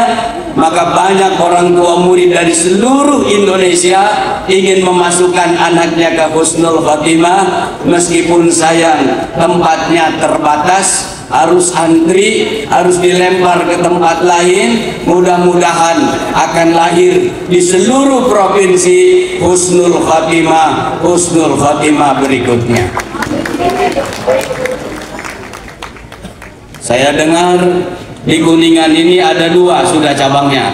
maka banyak orang tua murid dari seluruh Indonesia ingin memasukkan anaknya ke Husnul Khotimah, meskipun sayang tempatnya terbatas, harus antri, harus dilempar ke tempat lain. Mudah-mudahan akan lahir di seluruh provinsi Husnul Khotimah, Husnul Khotimah berikutnya. Saya dengar di Kuningan ini ada 2 sudah cabangnya.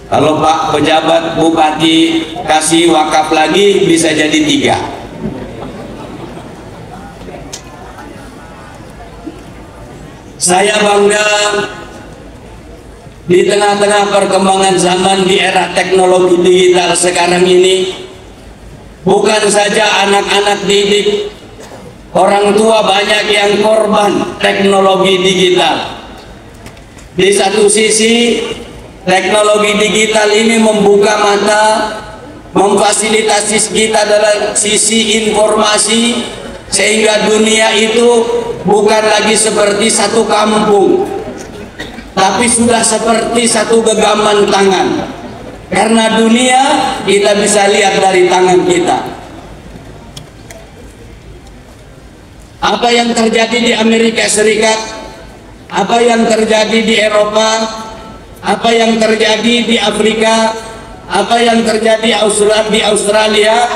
Kalau Pak pejabat bupati kasih wakaf lagi bisa jadi 3. Saya bangga di tengah-tengah perkembangan zaman di era teknologi digital sekarang ini, bukan saja anak-anak didik, orang tua banyak yang korban teknologi digital. Di satu sisi, teknologi digital ini membuka mata, memfasilitasi kita dalam sisi informasi, sehingga dunia itu bukan lagi seperti satu kampung, tapi sudah seperti satu genggaman tangan. Karena dunia kita bisa lihat dari tangan kita. Apa yang terjadi di Amerika Serikat, apa yang terjadi di Eropa, apa yang terjadi di Afrika, apa yang terjadi di Australia,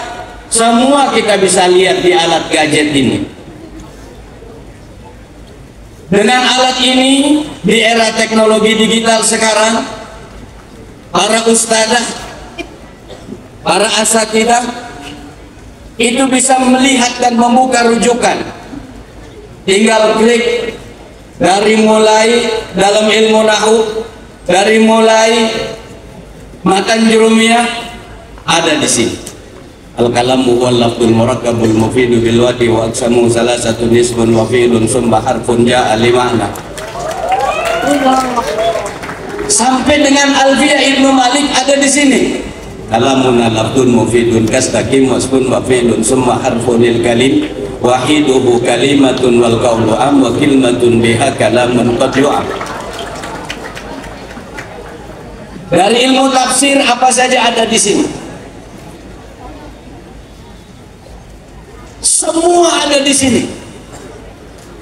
semua kita bisa lihat di alat gadget ini. Dengan alat ini, di era teknologi digital sekarang, para ustadzah, para asatidah itu bisa melihat dan membuka rujukan. Tinggal klik, dari mulai dalam ilmu nahu, dari mulai matan jurumiyah ada di sini. Al-kalamu wal lafdul murakkabul mufidu bil wadi wa aqsamu salasatu nisbun wa fi'lun summa harfun ja'a limana. sampai dengan Alfiya Ibnu Malik ada di sini. Kalamun alabdun mufidun kastaqim wasbun wa fi'lun summa harfunil kalim wahiduhu kalimatun wal qawlu am wa kalimatun biha kalamun qad yu'am. Dari ilmu tafsir apa saja ada di sini. Semua ada di sini.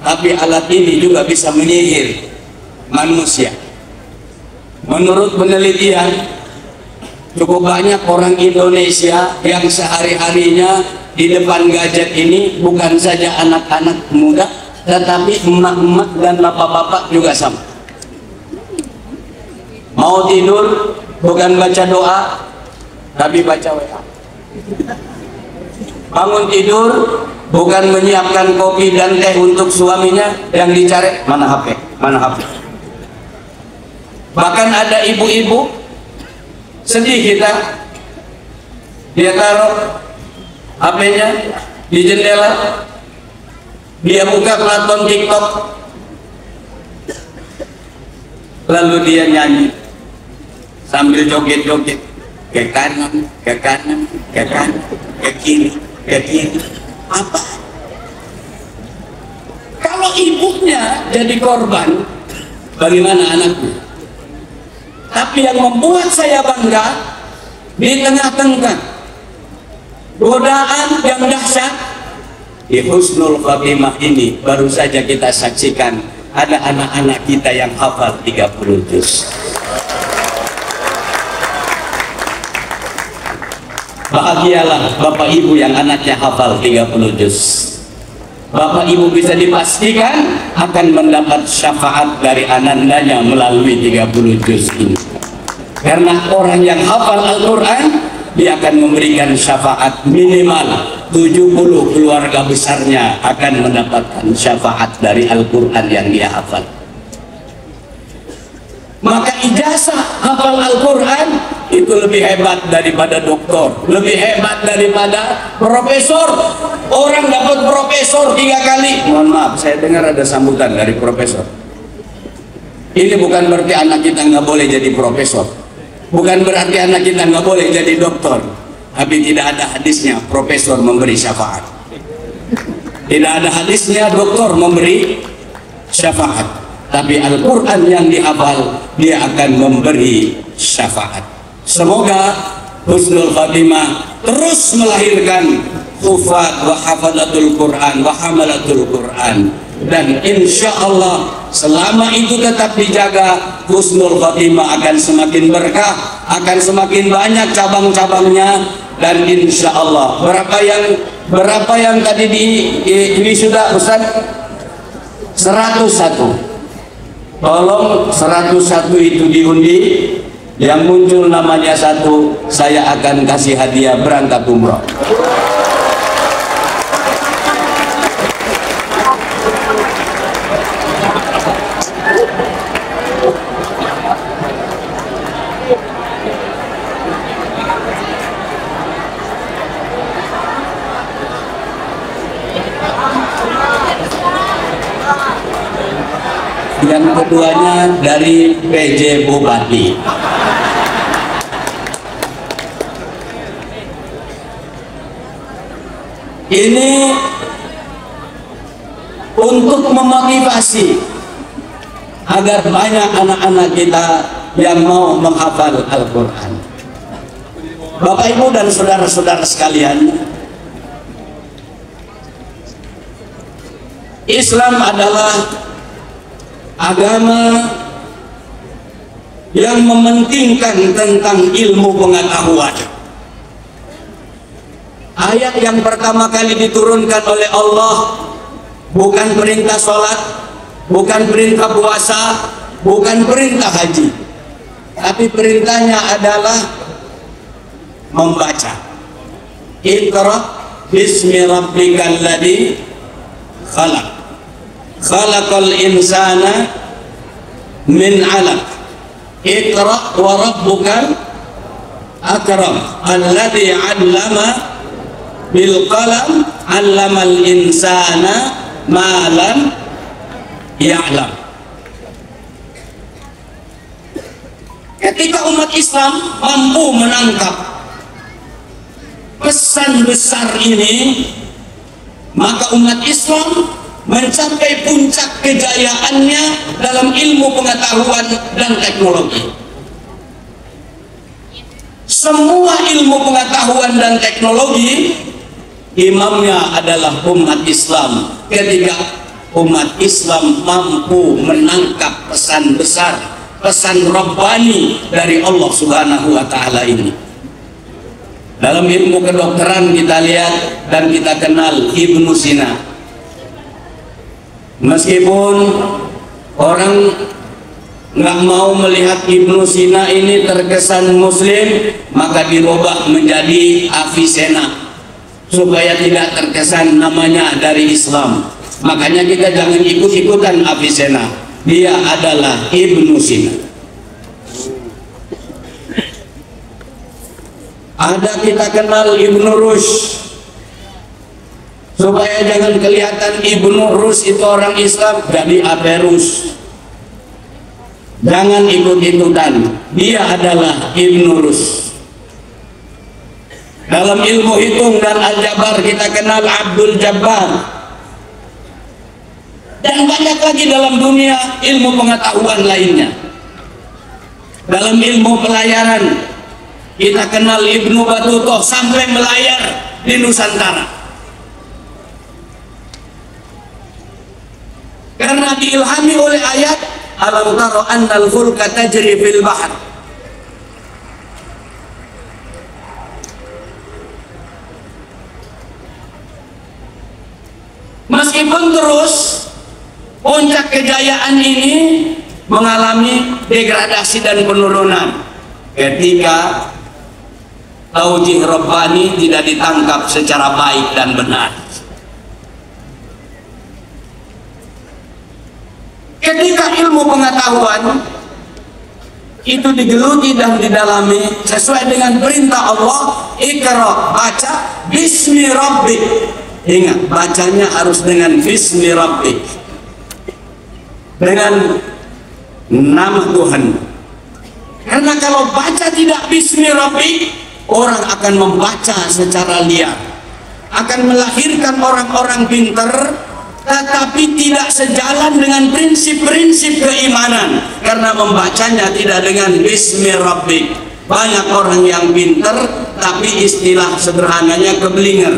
Tapi alat ini juga bisa menyihir manusia. Menurut penelitian, cukup banyak orang Indonesia yang sehari-harinya di depan gadget ini bukan saja anak-anak muda, tetapi emak-emak dan bapak-bapak juga sama. Mau tidur bukan baca doa, tapi baca WA. Bangun tidur bukan menyiapkan kopi dan teh untuk suaminya, yang dicari mana HP, mana HP. Bahkan ada ibu-ibu, sedih kita, dia taruh HP-nya di jendela, dia buka platform TikTok, lalu dia nyanyi sambil joget-joget ke kanan, ke kanan, ke kanan, ke kiri, ke kiri. Apa? Kalau ibunya jadi korban, bagaimana anaknya? Tapi yang membuat saya bangga, di tengah-tengah godaan yang dahsyat, di Husnul Khotimah ini baru saja kita saksikan ada anak-anak kita yang hafal 30 juz. Bahagialah Bapak Ibu yang anaknya hafal 30 juz. Bapak Ibu bisa dipastikan akan mendapat syafaat dari anandanya melalui 30 juz ini. Karena orang yang hafal Al-Quran, dia akan memberikan syafaat minimal 70 keluarga besarnya akan mendapatkan syafaat dari Al-Quran yang dia hafal. Maka ijazah hafal Al-Quran itu lebih hebat daripada doktor, lebih hebat daripada profesor. Orang dapat profesor 3 kali. Mohon maaf, saya dengar ada sambutan dari profesor. Ini bukan berarti anak kita nggak boleh jadi profesor, bukan berarti anak kita nggak boleh jadi doktor. Tapi tidak ada hadisnya profesor memberi syafaat, tidak ada hadisnya doktor memberi syafaat. Tapi Al-Quran yang dihafal, dia akan memberi syafaat. Semoga Husnul Khatimah terus melahirkan hufad wa hafadatul Quran wa hamalatul Quran, dan insya Allah selama itu tetap dijaga, Husnul Khatimah akan semakin berkah, akan semakin banyak cabang-cabangnya. Dan insya Allah berapa yang tadi ini sudah Ustaz? 101. Tolong 101 itu diundi, yang muncul namanya 1, saya akan kasih hadiah berangkat umroh. Yang keduanya dari PJ Bupati. Ini untuk memotivasi agar banyak anak-anak kita yang mau menghafal Al-Quran. Bapak Ibu dan saudara-saudara sekalian, Islam adalah agama yang mementingkan tentang ilmu pengetahuan. Ayat yang pertama kali diturunkan oleh Allah bukan perintah sholat, bukan perintah puasa, bukan perintah haji, tapi perintahnya adalah membaca. Iqra bismi rabbikal ladzi khalaq, khalaqal insana min 'alaq, iqra wa rabbukal akram alladzi 'allama bil qalam 'allamal insana ma lam ya'lam. Ketika umat Islam mampu menangkap pesan besar ini, maka umat Islam mencapai puncak kejayaannya dalam ilmu pengetahuan dan teknologi. Semua ilmu pengetahuan dan teknologi imamnya adalah umat Islam. Ketika umat Islam mampu menangkap pesan besar, pesan Rabbani dari Allah Subhanahu wa Ta'ala ini. Dalam ilmu kedokteran kita lihat dan kita kenal Ibnu Sina. Meskipun orang nggak mau melihat Ibnu Sina ini terkesan Muslim, maka dirubah menjadi Avicenna supaya tidak terkesan namanya dari Islam. Makanya kita jangan ikut-ikutan Avicenna. Dia adalah Ibnu Sina. Ada kita kenal Ibnu Rushd. Supaya jangan kelihatan Ibnu Rushd itu orang Islam, jadi Averus. Jangan ikut-ikutan. Dia adalah Ibnu Rushd. Dalam ilmu hitung dan aljabar kita kenal Abdul Jabbar. Dan banyak lagi dalam dunia ilmu pengetahuan lainnya. Dalam ilmu pelayaran kita kenal Ibnu Battuta sampai melayar di Nusantara. Karena diilhami oleh ayat alam taro annal fulka tajri fil bahr. Meskipun terus puncak kejayaan ini mengalami degradasi dan penurunan ketika taujih Rabbani tidak ditangkap secara baik dan benar. Ketika ilmu pengetahuan itu digeluti dan didalami sesuai dengan perintah Allah, Iqra, baca bismi rabbik. Ingat, bacanya harus dengan bismi rabbik, dengan nama Tuhan. Karena kalau baca tidak bismi rabbik, orang akan membaca secara liar, akan melahirkan orang-orang pintar tetapi tidak sejalan dengan prinsip-prinsip keimanan, karena membacanya tidak dengan bismi rabbik. Banyak orang yang pintar tapi istilah sederhananya keblinger.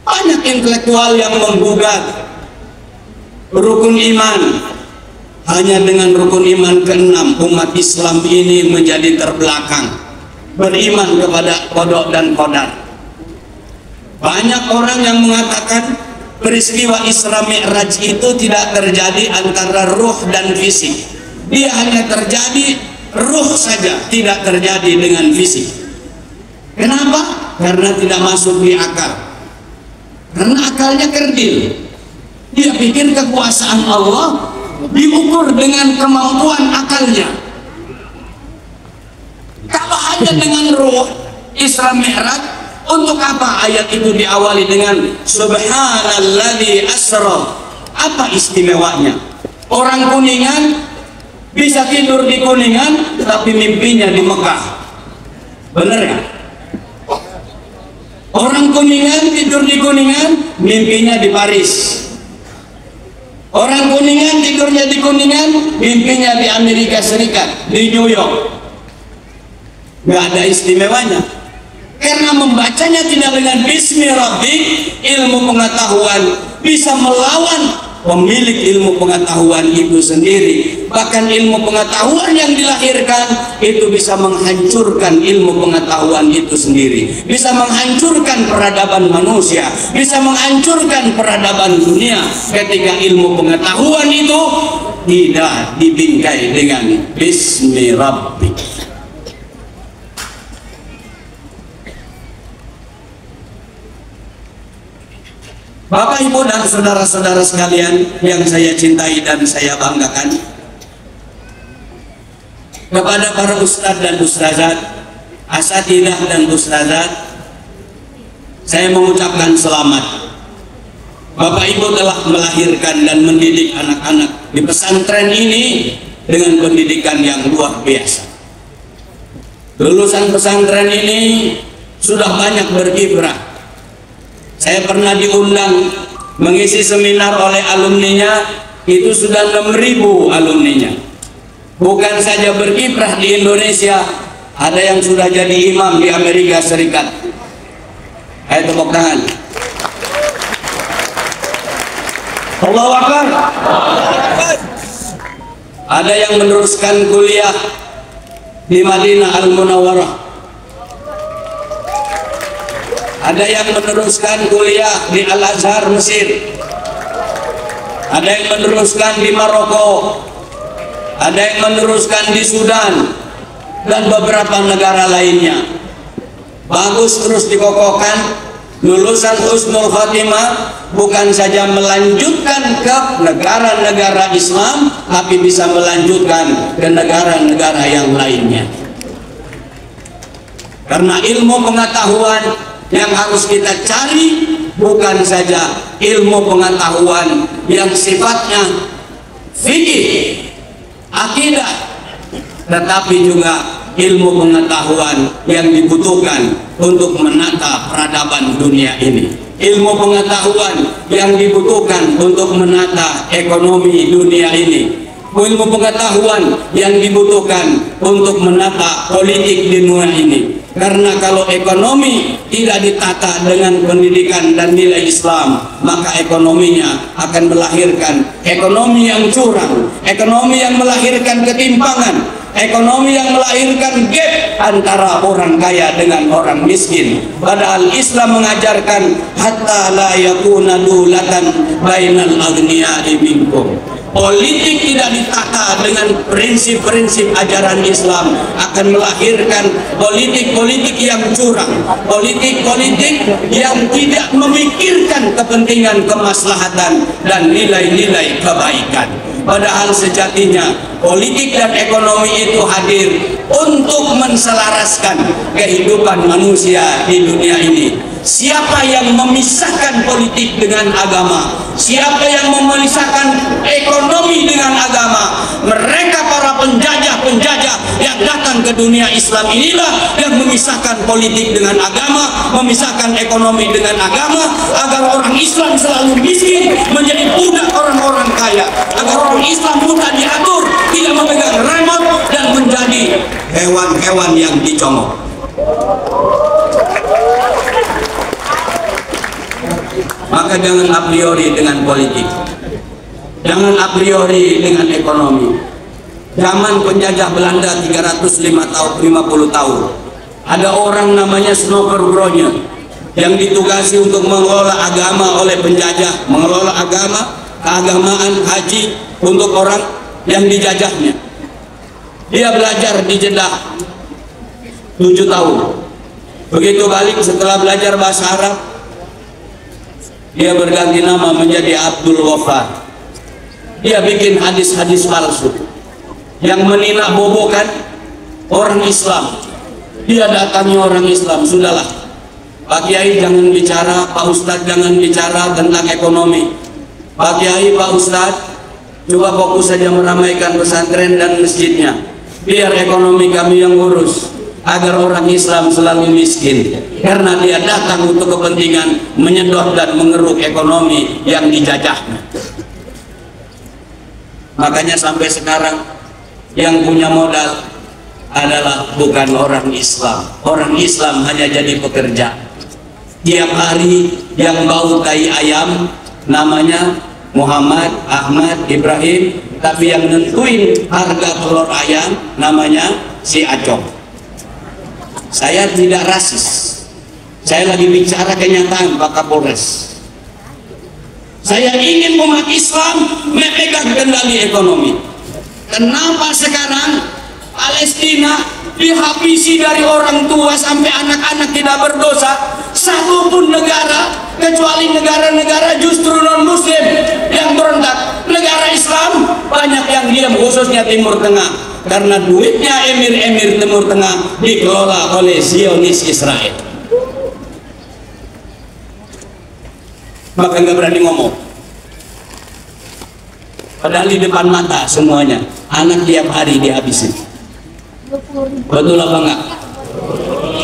Banyak intelektual yang menggugat rukun iman. Hanya dengan rukun iman ke-6 umat Islam ini menjadi terbelakang, beriman kepada qada dan qadar. Banyak orang yang mengatakan peristiwa Isra Mi'raj itu tidak terjadi antara ruh dan fisik. Dia hanya terjadi ruh saja, tidak terjadi dengan fisik. Kenapa? Karena tidak masuk di akal. Karena akalnya kerdil. Dia pikir kekuasaan Allah diukur dengan kemampuan akalnya. Kalau hanya dengan ruh Isra Mi'raj, untuk apa ayat itu diawali dengan Subhanalladzi asra? Apa istimewanya? Orang Kuningan bisa tidur di Kuningan tapi mimpinya di Mekah. Benar ya? Orang Kuningan tidur di Kuningan, mimpinya di Paris. Orang Kuningan tidurnya di Kuningan, mimpinya di Amerika Serikat, di New York. Gak ada istimewanya. Karena membacanya tidak dengan bismi rabbik, ilmu pengetahuan bisa melawan pemilik ilmu pengetahuan itu sendiri. Bahkan ilmu pengetahuan yang dilahirkan itu bisa menghancurkan ilmu pengetahuan itu sendiri, bisa menghancurkan peradaban manusia, bisa menghancurkan peradaban dunia ketika ilmu pengetahuan itu tidak dibingkai dengan bismi rabbik. Bapak, Ibu, dan saudara-saudara sekalian yang saya cintai dan saya banggakan, kepada para ustadz dan ustazat, asatidah dan ustazat, saya mengucapkan selamat. Bapak Ibu telah melahirkan dan mendidik anak-anak di pesantren ini dengan pendidikan yang luar biasa. Lulusan pesantren ini sudah banyak berkiprah. Saya pernah diundang mengisi seminar oleh alumninya, itu sudah 6.000 alumninya. Bukan saja berkiprah di Indonesia, ada yang sudah jadi imam di Amerika Serikat. Ayo tepuk tangan. Allahu Akbar. Ada yang meneruskan kuliah di Madinah Al-Munawwarah. Ada yang meneruskan kuliah di Al-Azhar Mesir. Ada yang meneruskan di Maroko. Ada yang meneruskan di Sudan dan beberapa negara lainnya. Bagus, terus dikokohkan. Lulusan husnul khotimah bukan saja melanjutkan ke negara-negara Islam, tapi bisa melanjutkan ke negara-negara yang lainnya. Karena ilmu pengetahuan yang harus kita cari bukan saja ilmu pengetahuan yang sifatnya fikih, akidah, tetapi juga ilmu pengetahuan yang dibutuhkan untuk menata peradaban dunia ini, ilmu pengetahuan yang dibutuhkan untuk menata ekonomi dunia ini, ilmu pengetahuan yang dibutuhkan untuk menata politik di dunia ini. Karena kalau ekonomi tidak ditata dengan pendidikan dan nilai Islam, maka ekonominya akan melahirkan ekonomi yang curang, ekonomi yang melahirkan ketimpangan, ekonomi yang melahirkan gap antara orang kaya dengan orang miskin. Padahal Islam mengajarkan hatta la yakuna dulatan bainal aghniya'i minkum. Politik tidak ditata dengan prinsip-prinsip ajaran Islam akan melahirkan politik-politik yang curang, politik-politik yang tidak memikirkan kepentingan kemaslahatan dan nilai-nilai kebaikan. Padahal sejatinya politik dan ekonomi itu hadir untuk menselaraskan kehidupan manusia di dunia ini. Siapa yang memisahkan politik dengan agama, siapa yang memisahkan ekonomi dengan agama, mereka para penjajah-penjajah yang datang ke dunia Islam inilah yang memisahkan politik dengan agama, memisahkan ekonomi dengan agama, agar orang Islam selalu miskin menjadi budak orang-orang kaya, agar orang Islam mudah diatur, tidak memegang remote dan menjadi hewan-hewan yang dicongok. Maka jangan a priori dengan politik, jangan a priori dengan ekonomi. Zaman penjajah Belanda 350 tahun, ada orang namanya Snoeper Bronje yang ditugasi untuk mengelola agama oleh penjajah, mengelola agama, keagamaan, haji untuk orang yang dijajahnya. Dia belajar di Jeddah 7 tahun. Begitu balik setelah belajar bahasa Arab, dia berganti nama menjadi Abdul Wafar. Dia bikin hadis-hadis palsu yang meninak bobokan orang Islam. Dia datangi orang Islam, sudahlah Pak Kiai jangan bicara, Pak Ustadz jangan bicara tentang ekonomi. Pak Kiai, Pak Ustadz, coba fokus saja meramaikan pesantren dan masjidnya, biar ekonomi kami yang urus, agar orang Islam selalu miskin. Karena dia datang untuk kepentingan menyedot dan mengeruk ekonomi yang dijajahnya. Makanya sampai sekarang yang punya modal adalah bukan orang Islam. Orang Islam hanya jadi pekerja. Tiap hari yang bau tai ayam namanya Muhammad, Ahmad, Ibrahim, tapi yang nentuin harga telur ayam namanya si Acong. Saya tidak rasis, saya lagi bicara kenyataan Pak Kapolres. Saya ingin umat Islam memegang kendali ekonomi. Kenapa sekarang Palestina dihabisi dari orang tua sampai anak-anak tidak berdosa? Satupun negara, kecuali negara-negara justru non-muslim yang berontak. Negara Islam banyak yang diam, khususnya Timur Tengah. Karena duitnya emir-emir Timur Tengah dikelola oleh Zionis Israel. Maka nggak berani ngomong. Padahal di depan mata semuanya. Anak tiap hari dihabisin. Betul apa enggak?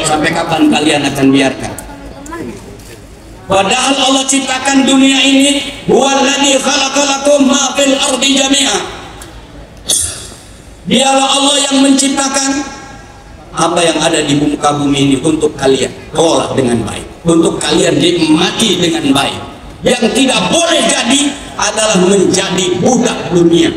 Sampai kapan kalian akan biarkan? Padahal Allah ciptakan dunia ini, huwallazi khalaqalakum ma fil ardi jami'a. Dialah Allah yang menciptakan apa yang ada di muka bumi ini untuk kalian kelola dengan baik, untuk kalian nikmati dengan baik. Yang tidak boleh jadi adalah menjadi budak dunia.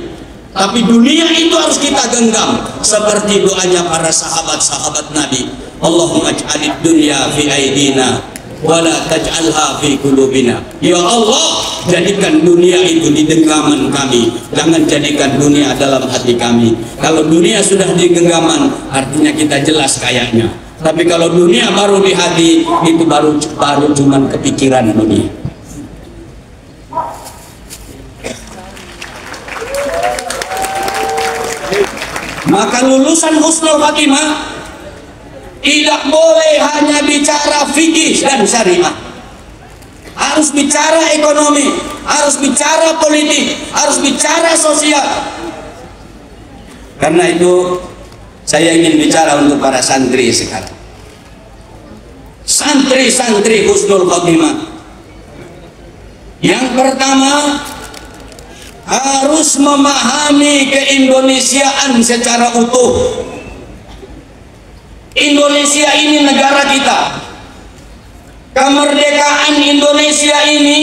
Tapi dunia itu harus kita genggam seperti doanya para sahabat-sahabat Nabi. Allahumma ij'alid dunya fi aidina wala taj'alha fi qulubina. Ya Allah, jadikan dunia itu di genggaman kami, jangan jadikan dunia dalam hati kami. Kalau dunia sudah di genggaman, artinya kita jelas kayaknya. Tapi kalau dunia baru di hati, itu baru cuman kepikiran dunia. Maka lulusan husnul khatimah tidak boleh hanya bicara fikih dan syariah, harus bicara ekonomi, harus bicara politik, harus bicara sosial. Karena itu saya ingin bicara untuk para santri sekarang, santri-santri husnul khatimah. Yang pertama, harus memahami keindonesiaan secara utuh. Indonesia ini negara kita. Kemerdekaan Indonesia ini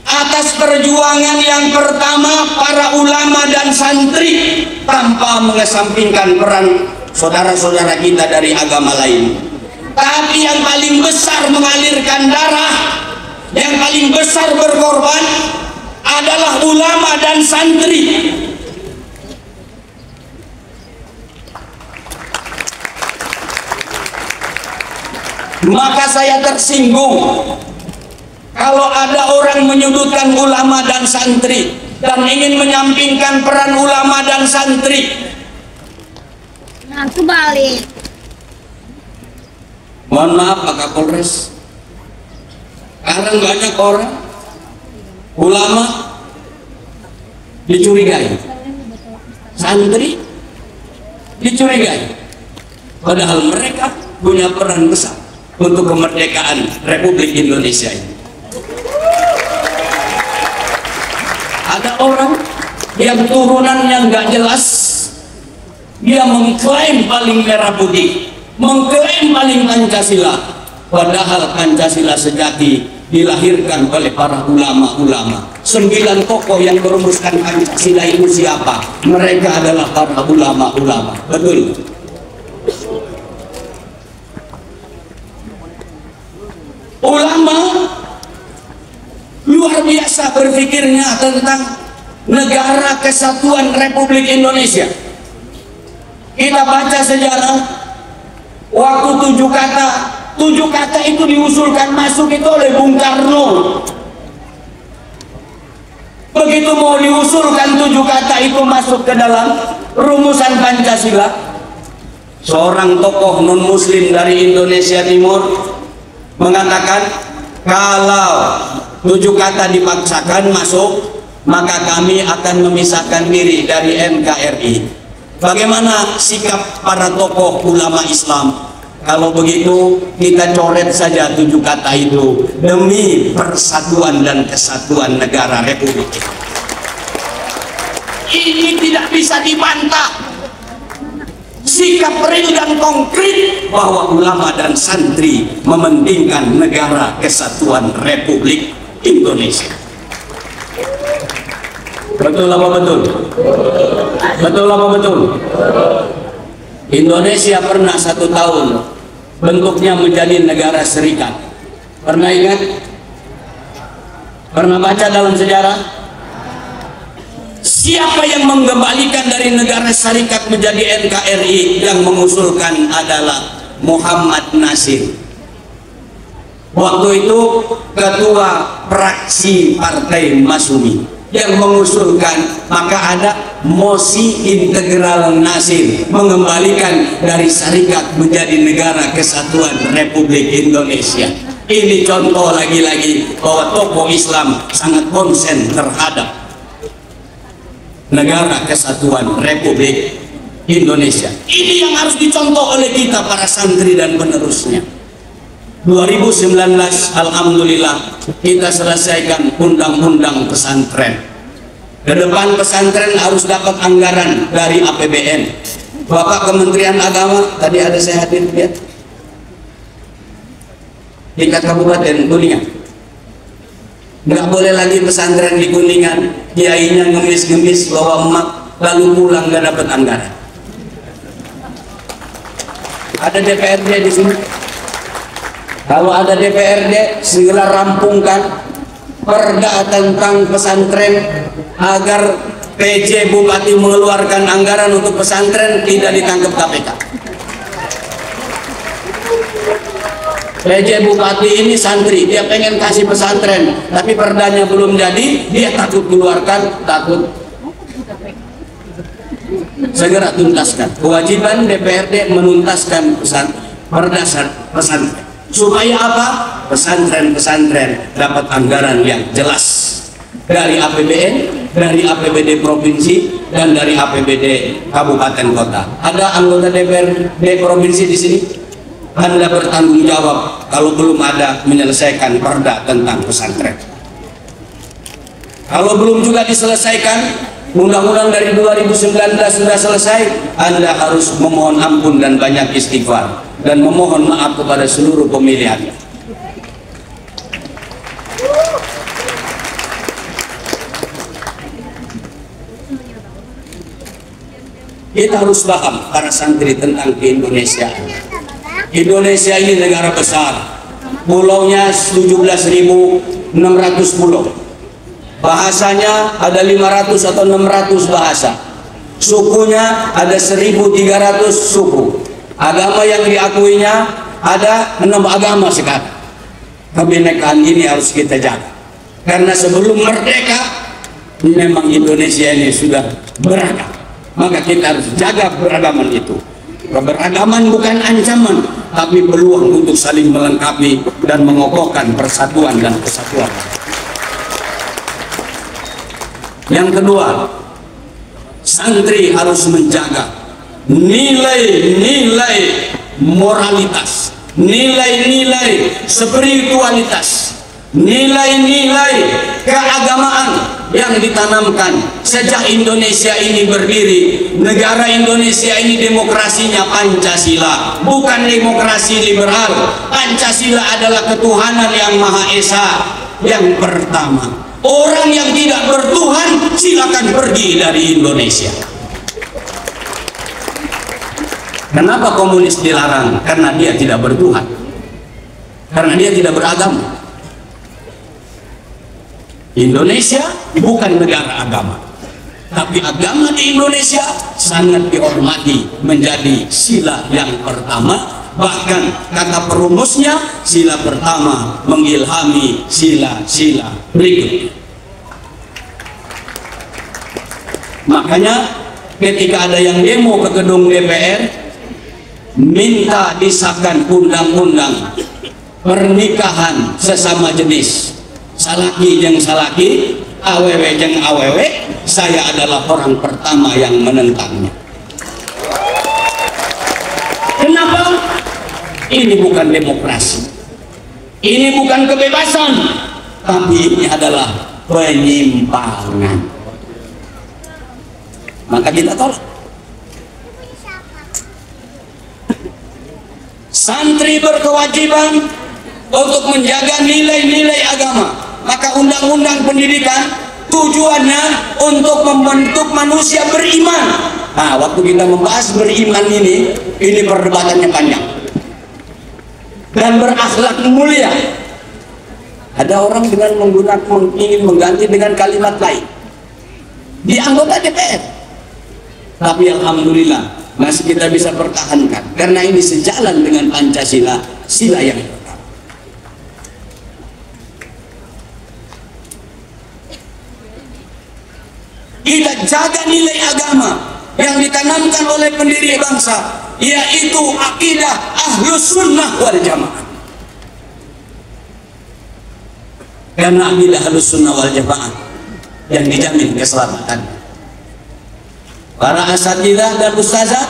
atas perjuangan yang pertama para ulama dan santri, tanpa mengesampingkan peran saudara-saudara kita dari agama lain. Tapi yang paling besar mengalirkan darah, yang paling besar berkorban adalah ulama dan santri. Maka saya tersinggung kalau ada orang menyudutkan ulama dan santri dan ingin menyampingkan peran ulama dan santri. Nah, kebalik. Mohon maaf Pak Kapolres, sekarang banyak orang ulama dicurigai, santri dicurigai, padahal mereka punya peran besar untuk kemerdekaan Republik Indonesia ini. Ada orang yang turunannya nggak jelas, dia mengklaim paling merah putih, mengklaim paling Pancasila, padahal Pancasila sejati dilahirkan oleh para ulama-ulama. 9 tokoh yang merumuskan Pancasila itu siapa? Mereka adalah para ulama-ulama. Betul. Ulama luar biasa berpikirnya tentang negara kesatuan Republik Indonesia. Kita baca sejarah, waktu 7 kata itu diusulkan masuk itu oleh Bung Karno. Begitu mau diusulkan 7 kata itu masuk ke dalam rumusan Pancasila, seorang tokoh non muslim dari Indonesia Timur mengatakan, kalau 7 kata dipaksakan masuk, maka kami akan memisahkan diri dari NKRI. Bagaimana sikap para tokoh ulama Islam? Kalau begitu kita coret saja 7 kata itu demi persatuan dan kesatuan negara Republik. Ini tidak bisa dibantah. Sikap real dan konkret bahwa ulama dan santri mementingkan negara kesatuan Republik Indonesia. Betul apa betul? Betul apa betul? Indonesia pernah 1 tahun bentuknya menjadi negara serikat. Pernah ingat? Pernah baca dalam sejarah? Siapa yang mengembalikan dari negara serikat menjadi NKRI? Yang mengusulkan adalah Muhammad Nasir. Waktu itu ketua fraksi Partai Masyumi yang mengusulkan, maka ada mosi integral Nasir mengembalikan dari serikat menjadi negara kesatuan Republik Indonesia. Ini contoh lagi-lagi bahwa tokoh Islam sangat konsen terhadap Negara Kesatuan Republik Indonesia. Ini yang harus dicontoh oleh kita para santri dan penerusnya. 2019 alhamdulillah kita selesaikan undang-undang pesantren. Ke depan pesantren harus dapat anggaran dari APBN. Bapak Kementerian Agama tadi ada saya hadir lihat. Tingkat Kabupaten Kuningan. Nggak boleh lagi pesantren di Kuningan, kiainya ngemis-ngemis bawa emak lalu pulang nggak dapat anggaran. Ada DPRD di sini. Kalau ada DPRD, segera rampungkan perda tentang pesantren agar PJ Bupati mengeluarkan anggaran untuk pesantren tidak ditangkap KPK. PJ Bupati ini santri, dia pengen kasih pesantren, tapi perdanya belum jadi, dia takut keluarkan, takut. Segera tuntaskan. Kewajiban DPRD menuntaskan perda pesantren. Supaya apa? Pesantren-pesantren dapat anggaran yang jelas dari APBN, dari APBD provinsi, dan dari APBD kabupaten kota. Ada anggota DPRD provinsi di sini? Anda bertanggung jawab kalau belum ada menyelesaikan perda tentang pesantren. Kalau belum juga diselesaikan, undang-undang dari 2019 sudah selesai, Anda harus memohon ampun dan banyak istighfar dan memohon maaf kepada seluruh pemilihan. Kita harus paham para santri tentang keindonesiaan. Indonesia ini negara besar, pulaunya 17.600 pulau, bahasanya ada 500 atau 600 bahasa, sukunya ada 1.300 suku, agama yang diakuinya ada 6 agama sekarang. Kebinekaan ini harus kita jaga, karena sebelum merdeka memang Indonesia ini sudah beragam, maka kita harus jaga beragaman itu. Keberagaman bukan ancaman, tapi peluang untuk saling melengkapi dan mengokohkan persatuan dan kesatuan. Yang kedua, santri harus menjaga nilai-nilai moralitas, nilai-nilai spiritualitas, nilai-nilai keagamaan yang ditanamkan sejak Indonesia ini berdiri. Negara Indonesia ini demokrasinya Pancasila, bukan demokrasi liberal. Pancasila adalah ketuhanan yang Maha Esa yang pertama. Orang yang tidak bertuhan silakan pergi dari Indonesia. Kenapa komunis dilarang? Karena dia tidak bertuhan, karena dia tidak beragama. Indonesia bukan negara agama, tapi agama di Indonesia sangat dihormati, menjadi sila yang pertama. Bahkan kata perumusnya, sila pertama mengilhami sila-sila berikutnya. Makanya ketika ada yang demo ke gedung DPR minta disahkan undang-undang pernikahan sesama jenis, salaki jeung salaki, awewe jeung awewe, saya adalah orang pertama yang menentangnya. Kenapa? Ini bukan demokrasi, ini bukan kebebasan, tapi ini adalah penyimpangan. Maka kita tolak. Santri berkewajiban untuk menjaga nilai-nilai agama. Maka undang-undang pendidikan tujuannya untuk membentuk manusia beriman. Nah, waktu kita membahas beriman ini perdebatannya panjang. Dan berakhlak mulia. Ada orang dengan ingin mengganti dengan kalimat lain di anggota DPR. Tapi alhamdulillah masih kita bisa pertahankan karena ini sejalan dengan Pancasila, sila yang pertama. Kita jaga nilai agama yang ditanamkan oleh pendiri bangsa, yaitu akidah Ahlus Sunnah wal Jamaah. Karena akidah Ahlus Sunnah wal Jamaah yang dijamin keselamatan. para asatidzah dan ustazah,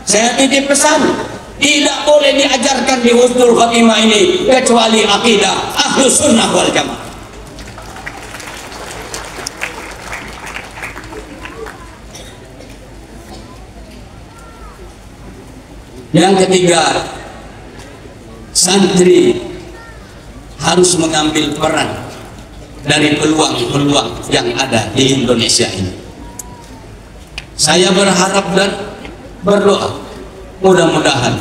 saya titip pesan, tidak boleh diajarkan di husnul khotimah ini kecuali akidah Ahlus Sunnah wal Jamaah. Yang ketiga, santri harus mengambil peran dari peluang-peluang yang ada di Indonesia ini. Saya berharap dan berdoa, mudah-mudahan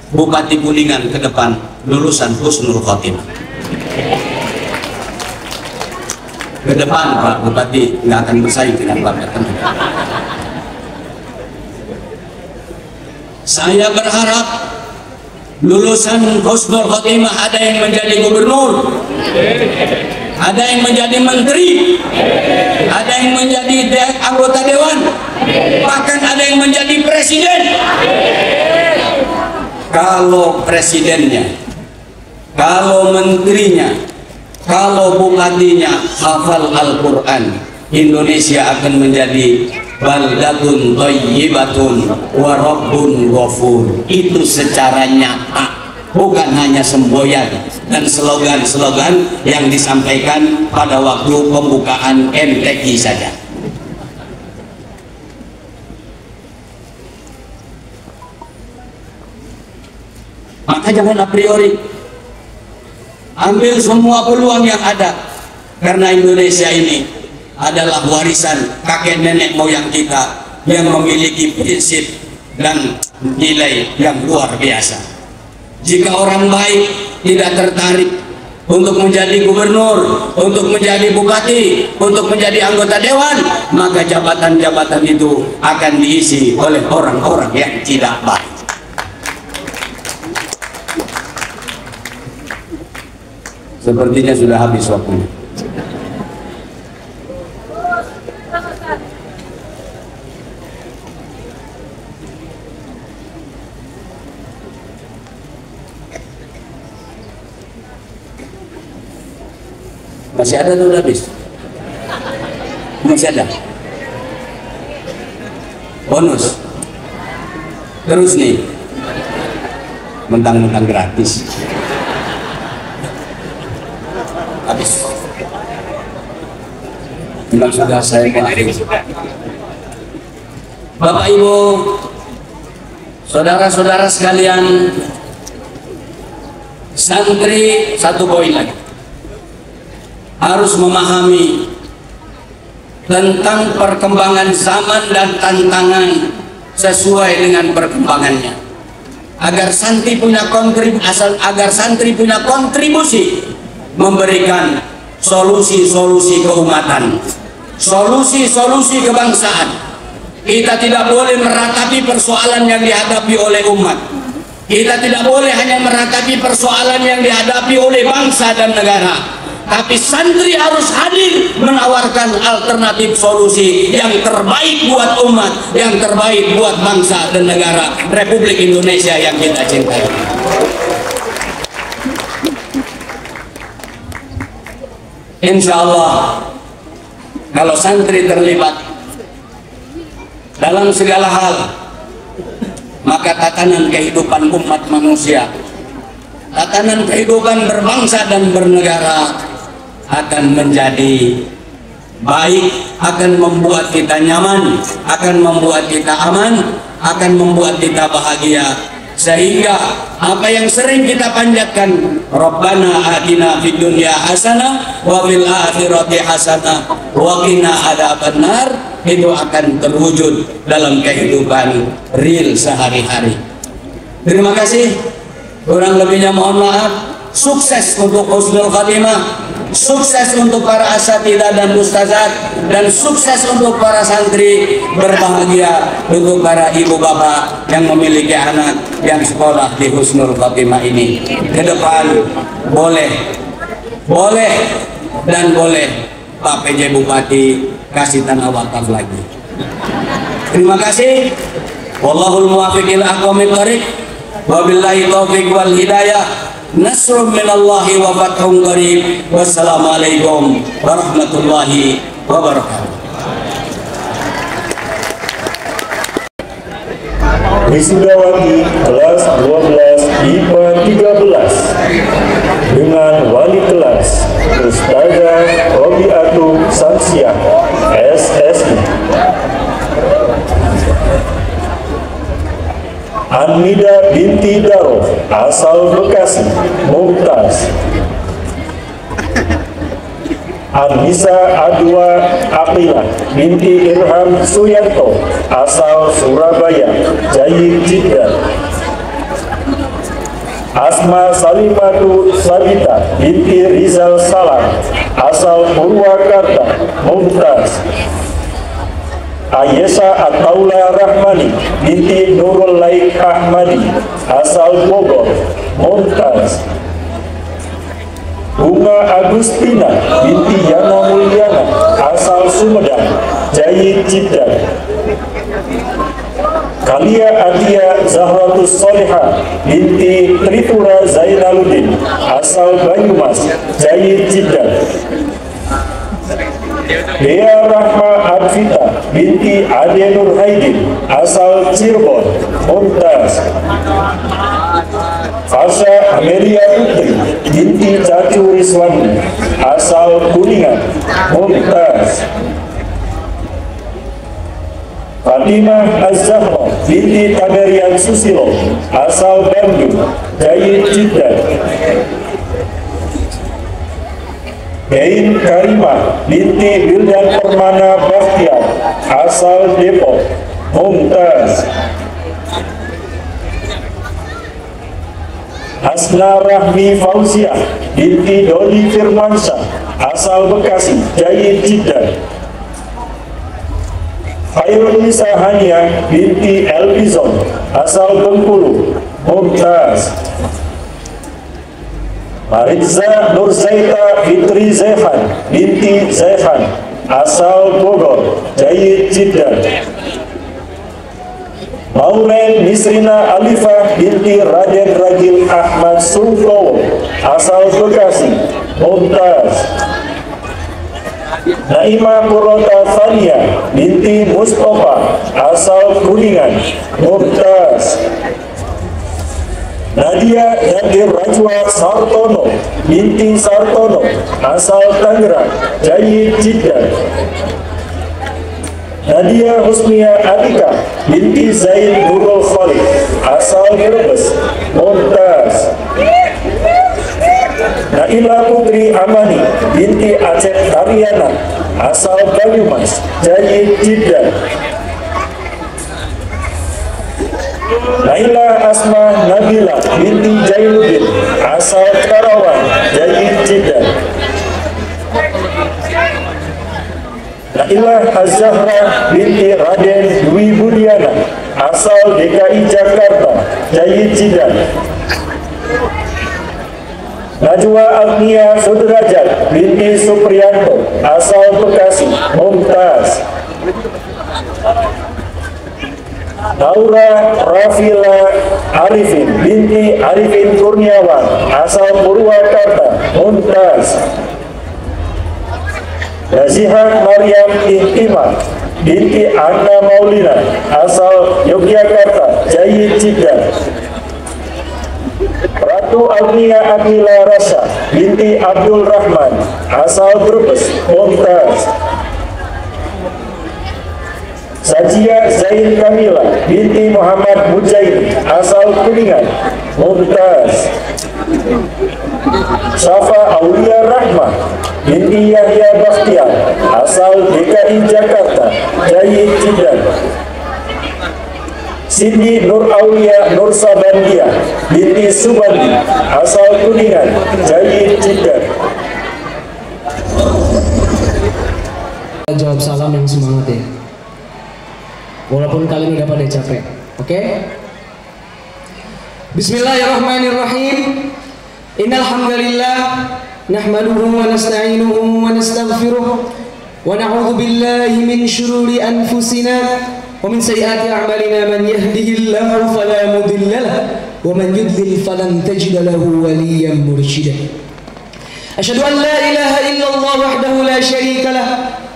Bupati Kuningan ke depan lulusan husnul khotimah. Ke depan Pak Bupati nggak akan bersaing dengan Pak Bupati. Saya berharap lulusan husnul khotimah ada yang menjadi gubernur, ada yang menjadi menteri, ada yang menjadi anggota dewan, bahkan ada yang menjadi presiden. Kalau presidennya, kalau menterinya, kalau bupatinya hafal Al-Quran, Indonesia akan menjadi baldatun thayyibatun wa rabbun ghafur. Itu secara nyata, bukan hanya semboyan dan slogan-slogan yang disampaikan pada waktu pembukaan MTQ saja. Maka jangan a priori, ambil semua peluang yang ada, karena Indonesia ini adalah warisan kakek nenek moyang kita yang memiliki prinsip dan nilai yang luar biasa. Jika orang baik tidak tertarik untuk menjadi gubernur, untuk menjadi bupati, untuk menjadi anggota dewan, maka jabatan-jabatan itu akan diisi oleh orang-orang yang tidak baik. Sepertinya sudah habis waktunya. Masih ada atau udah habis? Masih ada. Bonus. Terus nih, mentang-mentang gratis. Habis. Memang sudah saya maafin. Bapak Ibu, saudara-saudara sekalian, santri, satu poin lagi, harus memahami tentang perkembangan zaman dan tantangan sesuai dengan perkembangannya, agar santri punya kontribusi memberikan solusi-solusi keumatan, solusi-solusi kebangsaan. Kita tidak boleh meratapi persoalan yang dihadapi oleh umat. Kita tidak boleh hanya meratapi persoalan yang dihadapi oleh bangsa dan negara, tapi santri harus hadir menawarkan alternatif solusi yang terbaik buat umat, yang terbaik buat bangsa dan negara Republik Indonesia yang kita cintai. Insya Allah, kalau santri terlibat dalam segala hal, maka tatanan kehidupan umat manusia, tatanan kehidupan berbangsa dan bernegara akan menjadi baik, akan membuat kita nyaman, akan membuat kita aman, akan membuat kita bahagia. Sehingga apa yang sering kita panjatkan, Rabbana atina fid dunya hasanah wa fil akhirati hasanah wa qina adzabannar, itu akan terwujud dalam kehidupan real sehari-hari. Terima kasih, kurang lebihnya mohon maaf. Sukses untuk husnul khotimah, sukses untuk para asatidzah dan ustazat, dan sukses untuk para santri. Berbahagia untuk para ibu bapak yang memiliki anak yang sekolah di husnul khotimah ini. Ke depan boleh dan boleh Pak PJ Bupati kasih tanah wakaf lagi. Terima kasih. Wallahul muwaffiq ila aqwamit thoriq. Wabillahi taufiq wal hidayah. Nasrun minallahi wa fathun qarib. Wassalamualaikum warahmatullahi wabarakatuh. Wisudawati kelas 12 IPA 13 dengan wali kelas Ustazah Robiatul Samsiah SSI. Anmida binti Darof asal Bekasi Mumtaz. Anissa Adwa Aqilah binti Irham Suyanto asal Surabaya Jayid Jiddan. Asma Salimatu Sabita binti Rizal Salam asal Purwakarta Mumtaz. Ayesha Ataula Rahmani binti Nurul Laik Ahmadi asal Bogor Mumtaz. Bunga Agustina binti Yana Mulyana asal Sumedang Jayid Jiddan. Kalia Atia Zahratus Solihah binti Tritura Zainaluddin asal Banyumas Jayid Jiddan. Dea Rahma Advita binti Ade Nur Haidin asal Cirebon Mumtaz. Fasha Amelia Putri binti Cacu Riswani asal Kuningan Mumtaz. Fatimah Az-Zahra binti Taberian Susilo asal Bandung Jayid Jiddan. Dain Karimah binti Wildan Permana Bakhtiar asal Depok Mumtaz. Hasna Rahmi Fauziah binti Dodi Firmansyah asal Bekasi Jayid Jiddan. Khairul Nisa Hania binti Elbizon asal Bengkulu Mumtaz. Maritza Nurzaita Fitri Zehan binti Zehan asal Bogor Jayid Jiddan. Maureen Nisrina Alifah binti Raden Ragil Ahmad Sungkowo asal Bekasi Mumtaz. Naima Kurota Fania binti Mustafa asal Kuningan Mumtaz. Nadia Yadir Rajwa Sartono binti Sartono asal Tangerang Jayid Jiddan. Nadia Husnia Atika binti Zain Nurul Khalid asal Brebes Mumtaz. Naila Putri Amani binti Aceh Tariana asal Banyumas Jayid Jiddan. Naila Asma Nabila binti Jainuddin asal Karawang Jayid Jiddan. Naila Az-Zahra binti Raden Dwi Budiana asal DKI Jakarta Jayid Jiddan. Najwa Agnia Sudrajat binti Supriyanto asal Bekasi Mumtaz. Laura Rafila Arifin binti Arifin Kurniawan asal Purwakarta Mumtaz. Nazihat Maryam Ihtimah binti Anna Maulina asal Yogyakarta Jayid Jiddan. Ratu Agnia Akila Rasha binti Abdul Rahman asal Brebes Mumtaz. Sajia Zain Kamila binti Muhammad Mujaid asal Kuningan Mumtaz. Syafa Aulia Rahmah binti Yahya Bakhtiar asal DKI Jakarta Jayid Jiddan. Cindy Nur Aulia Nur Sabandia binti Subandi asal Kuningan Jayid Jiddan. Jawab salam yang semangat ya, walaupun kalian udah pada capek. Oke? Bismillahirrahmanirrahim. Innal hamdalillah nahmaduhu wa nasta'inuhu wa nastaghfiruh wa na'udzu billahi min shururi anfusina wa min sayyiati a'malina. Man yahdihillahu fala mudilla lahu wa man yudlil falan tajida lahu waliyyan mursyida. Asyhadu an la ilaha illallah wahdahu la syarika lah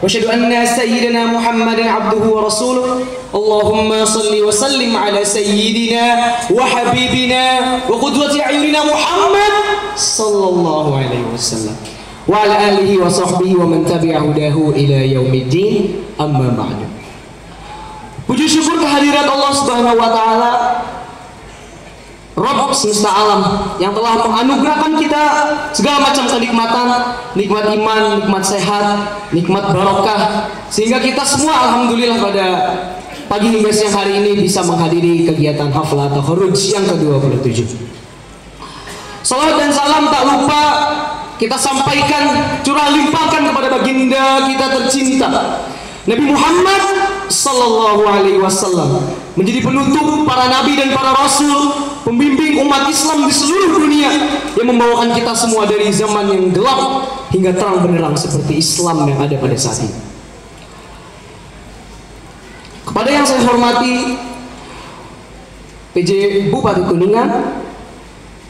وأشهد أن سيدنا محمدا عبده ورسوله اللهم صل وسلم على سيدنا وحبيبنا وقدوة أعيننا محمد صلى الله عليه وسلم وعلى آله وصحبه ومن تبع هداه إلى يوم الدين أما بعد. Puji syukur kehadirat Allah Subhanahu wa taala, Rabb semesta alam yang telah menganugerahkan kita segala macam kenikmatan, nikmat iman, nikmat sehat, nikmat barokah, sehingga kita semua alhamdulillah pada pagi hingga siang hari ini bisa menghadiri kegiatan haflah takharruj yang ke-27. Salawat dan salam tak lupa kita sampaikan, curah limpahkan kepada baginda kita tercinta Nabi Muhammad sallallahu alaihi wasallam, menjadi penutup para nabi dan para rasul, pembimbing umat Islam di seluruh dunia, yang membawakan kita semua dari zaman yang gelap hingga terang benderang seperti Islam yang ada pada saat ini. Kepada yang saya hormati PJ Bupati Kuningan,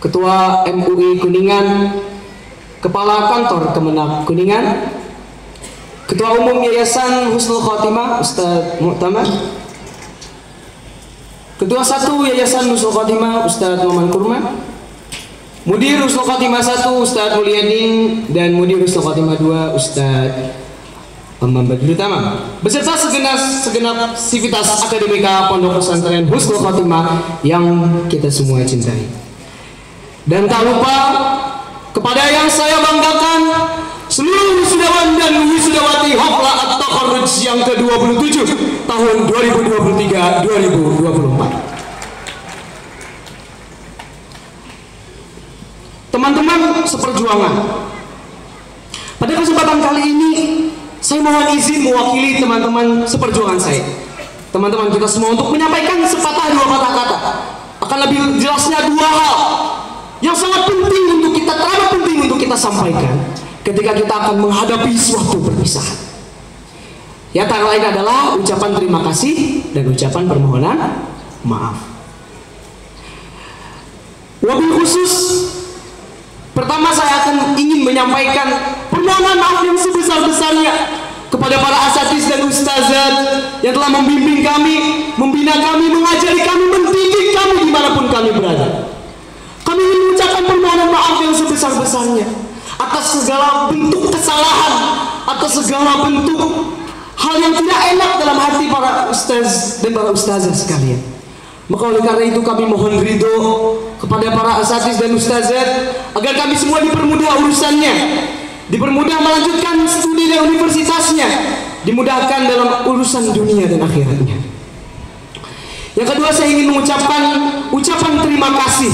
Ketua MUI Kuningan, Kepala Kantor Kemenak Kuningan, Ketua Umum Yayasan Husnul Khotimah Ustadz Mu'tamar, Ketua 1 Yayasan Husnul Khotimah Ustadz Maman Kurma, Mudir Husnul Khotimah 1 Ustadz Mulyadin, dan Mudir Husnul Khotimah 2 Ustadz Bambang Badrul Tamam, beserta segenap sivitas akademika Pondok Pesantren Husnul Khotimah yang kita semua cintai. Dan tak lupa kepada yang saya banggakan, seluruh wisudawan dan wisudawati haflah at-takharruj yang ke-27 tahun 2023-2024. Teman-teman seperjuangan, pada kesempatan kali ini saya mohon izin mewakili teman-teman seperjuangan saya, teman-teman kita semua, untuk menyampaikan sepatah dua patah kata. Akan lebih jelasnya dua hal yang sangat penting untuk kita, teramat penting untuk kita sampaikan ketika kita akan menghadapi suatu perpisahan. Yang antara lain adalah ucapan terima kasih dan ucapan permohonan maaf. Wabil khusus, pertama saya akan ingin menyampaikan permohonan maaf yang sebesar-besarnya kepada para asatiz dan ustazat yang telah membimbing kami, membina kami, mengajari kami, mendidik kami dimanapun kami berada. Kami ingin mengucapkan permohonan maaf yang sebesar-besarnya atas segala bentuk kesalahan, atas segala bentuk hal yang tidak enak dalam hati para ustaz dan para ustazah sekalian. Maka oleh karena itu kami mohon ridho kepada para asatiz dan ustazat agar kami semua dipermudah urusannya, dipermudah melanjutkan studi dan universitasnya, dimudahkan dalam urusan dunia dan akhiratnya. Yang kedua, saya ingin mengucapkan ucapan terima kasih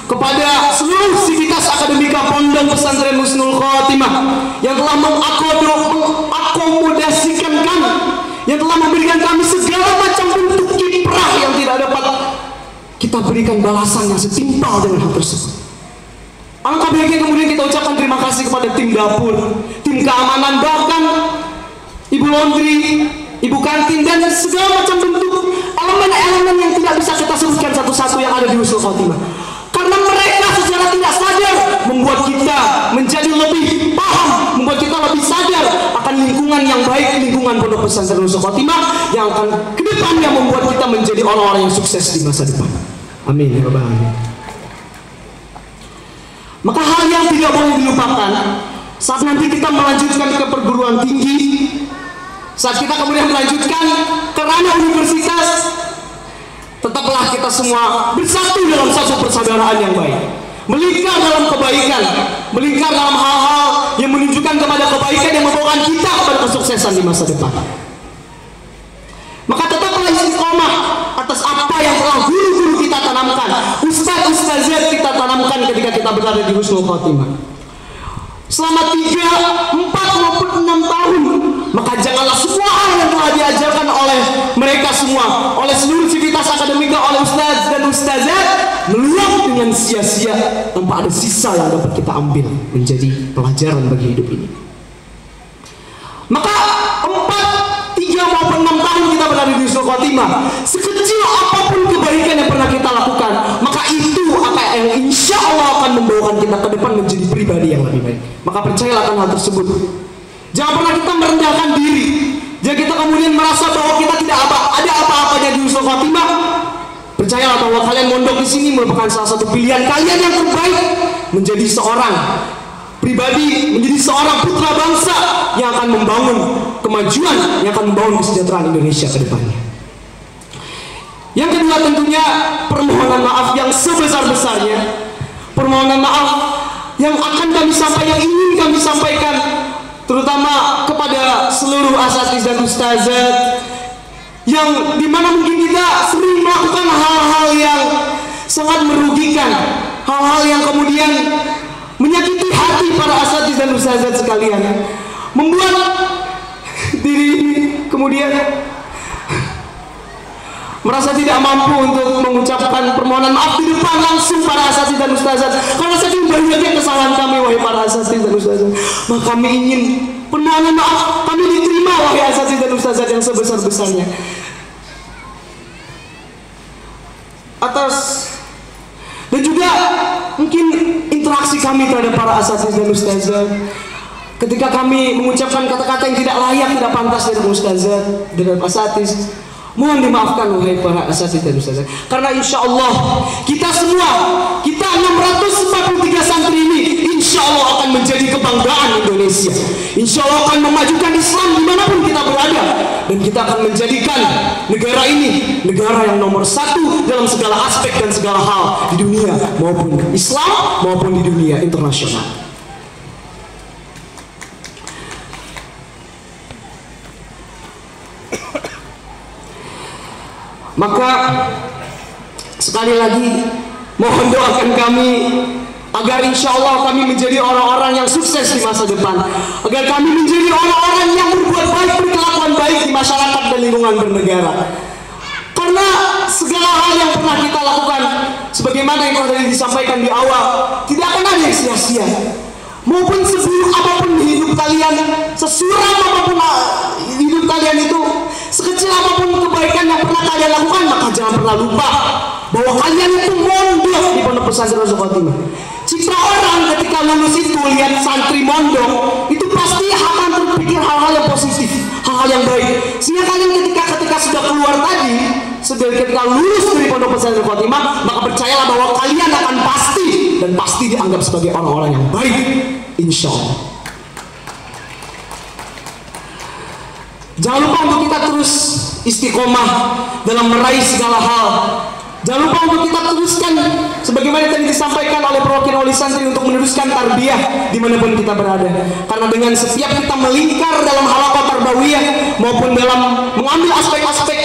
kepada seluruh sivitas akademika Pondok Pesantren Husnul Khotimah yang telah mengakomodasikan kami, yang telah memberikan kami segala macam bentuk kiprah yang tidak dapat kita berikan balasan yang setimpal dengan hal tersebut. Angka baiknya kemudian kita ucapkan terima kasih kepada tim dapur, tim keamanan, bahkan ibu laundry, ibu kantin, dan segala macam bentuk elemen-elemen yang tidak bisa kita sebutkan satu-satu yang ada di Husnul Khotimah. Karena mereka secara tidak sadar membuat kita menjadi lebih paham, membuat kita lebih sadar akan lingkungan yang baik, lingkungan Pondok Pesantren Husnul Khotimah yang akan kedepannya membuat kita menjadi orang-orang yang sukses di masa depan. Amin ya rabbal alamin. Maka hal yang tidak boleh dilupakan saat nanti kita melanjutkan ke perguruan tinggi, saat kita kemudian melanjutkan ke ranah universitas, tetaplah kita semua bersatu dalam satu persaudaraan yang baik, melingkar dalam kebaikan, melingkar dalam hal-hal yang menunjukkan kepada kebaikan yang membawakan kita kepada kesuksesan di masa depan. Maka tetaplah istiqomah atas apa yang telah guru-guru kita tanamkan, ustaz-ustazat kita tanamkan ketika kita berada di Husnul Khotimah selama 3, 4 maupun 6 tahun. Maka janganlah semua hal yang telah diajarkan oleh mereka semua, oleh seluruh sivitas akademika, oleh ustaz dan ustazat, meluap dengan sia-sia tanpa ada sisa yang dapat kita ambil menjadi pelajaran bagi hidup ini. Maka 4, 3 maupun 6 tahun kita berada di Husnul Khotimah, sekecil apapun kebaikan yang pernah kita lakukan, maka itu akan yang insya Allah akan membawakan kita ke depan menjadi pribadi yang lebih baik. Maka percayalah akan hal tersebut. Jangan pernah kita merendahkan diri. Jangan kita kemudian merasa bahwa kita tidak ada apa-apanya di husnul khotimah. Percayalah bahwa kalian mondok di sini merupakan salah satu pilihan kalian yang terbaik menjadi seorang pribadi, menjadi seorang putra bangsa yang akan membangun kemajuan, yang akan membangun kesejahteraan Indonesia ke depannya. Yang kedua tentunya permohonan maaf yang sebesar-besarnya, permohonan maaf yang akan kami sampaikan, yang ingin kami sampaikan, terutama kepada seluruh asatiz dan ustazat, yang dimana mungkin kita sering melakukan hal-hal yang sangat merugikan, hal-hal yang kemudian menyakiti hati para asatiz dan ustazat sekalian, membuat diri ini kemudian merasa tidak mampu untuk mengucapkan permohonan maaf di depan langsung para asatiz dan ustazat, karena saking banyaknya kesalahan kami wahai para asatiz dan ustazat. Maka kami ingin permohonan maaf kami diterima wahai asatiz dan ustazat yang sebesar-besarnya atas, dan juga mungkin interaksi kami terhadap para asatiz dan ustazat ketika kami mengucapkan kata-kata yang tidak layak, tidak pantas dari ustazat, dari asatiz. Mohon dimaafkan wahai para asatiz dan ustazah, karena insya Allah kita semua, kita 643 santri ini insya Allah akan menjadi kebanggaan Indonesia. Insya Allah akan memajukan Islam dimanapun kita berada, dan kita akan menjadikan negara ini negara yang nomor satu dalam segala aspek dan segala hal di dunia, maupun Islam maupun di dunia internasional. Maka sekali lagi mohon doakan kami agar insya Allah kami menjadi orang-orang yang sukses di masa depan, agar kami menjadi orang-orang yang berbuat baik, berkelakuan baik di masyarakat dan lingkungan bernegara. Karena segala hal yang pernah kita lakukan, sebagaimana yang tadi disampaikan di awal, tidak akan ada yang sia-sia. Maupun seburuk apapun hidup kalian, sesuram apapun hidup kalian itu, sekecil apapun kebaikan yang pernah kalian lakukan, maka jangan pernah lupa bahwa kalian itu mondok di Pondok Pesantren Husnul Khotimah. Jika orang ketika lulus itu lihat santri mondok, itu pasti akan terpikir hal-hal yang positif, hal-hal yang baik. Sehingga kalian ketika sudah keluar tadi, ketika lulus dari Pondok Pesantren Khotimah, maka percayalah bahwa kalian akan pasti dianggap sebagai orang-orang yang baik, insya Allah. Jangan lupa untuk kita terus istiqomah dalam meraih segala hal. Jangan lupa untuk kita teruskan sebagaimana tadi disampaikan oleh perwakilan wali santri untuk meneruskan tarbiyah dimanapun kita berada. Karena dengan setiap kita melingkar dalam halaqah tarbawiyah maupun dalam mengambil aspek-aspek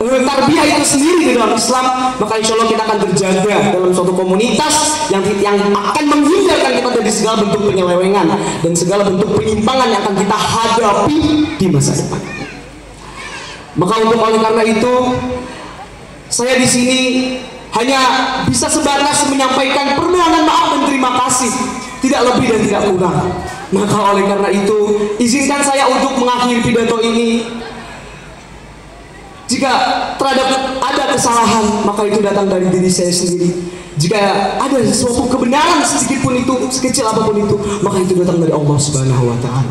tarbiyah itu sendiri di dalam Islam, maka insya Allah kita akan terjaga dalam suatu komunitas yang akan menghindarkan kita dari segala bentuk penyelewengan dan segala bentuk penyimpangan yang akan kita hadapi di masa depan. Maka oleh karena itu, saya di sini hanya bisa sebatas menyampaikan permohonan maaf dan terima kasih, tidak lebih dan tidak kurang. Maka oleh karena itu, izinkan saya untuk mengakhiri pidato ini. Jika terhadap ada kesalahan, maka itu datang dari diri saya sendiri. Jika ada sesuatu kebenaran sedikit pun itu, sekecil apapun itu, maka itu datang dari Allah Subhanahu wa Ta'ala.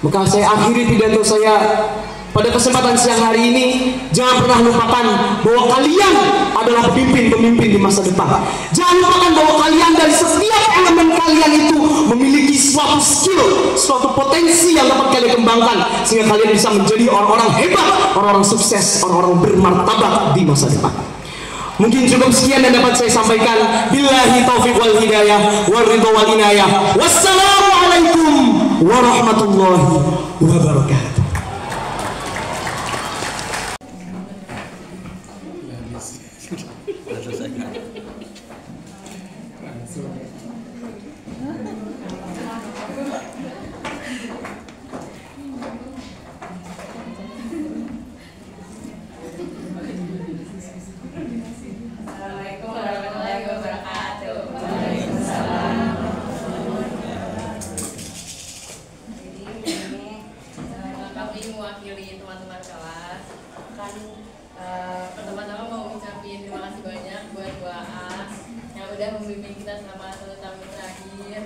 Maka saya akhiri pidato saya pada kesempatan siang hari ini. Jangan pernah lupakan bahwa kalian adalah pemimpin-pemimpin di masa depan. Jangan lupakan bahwa kalian dari setiap elemen kalian itu memiliki suatu skill, suatu potensi yang dapat kalian kembangkan, sehingga kalian bisa menjadi orang-orang hebat, orang-orang sukses, orang-orang bermartabat di masa depan. Mungkin cukup sekian yang dapat saya sampaikan. Billahi taufiq wal hidayah wal ridha wal inayah. Wassalamualaikum warahmatullahi wabarakatuh. Pertama-tama mau ucapin terima kasih banyak buat Doa yang udah membimbing kita selama 1 tahun terakhir.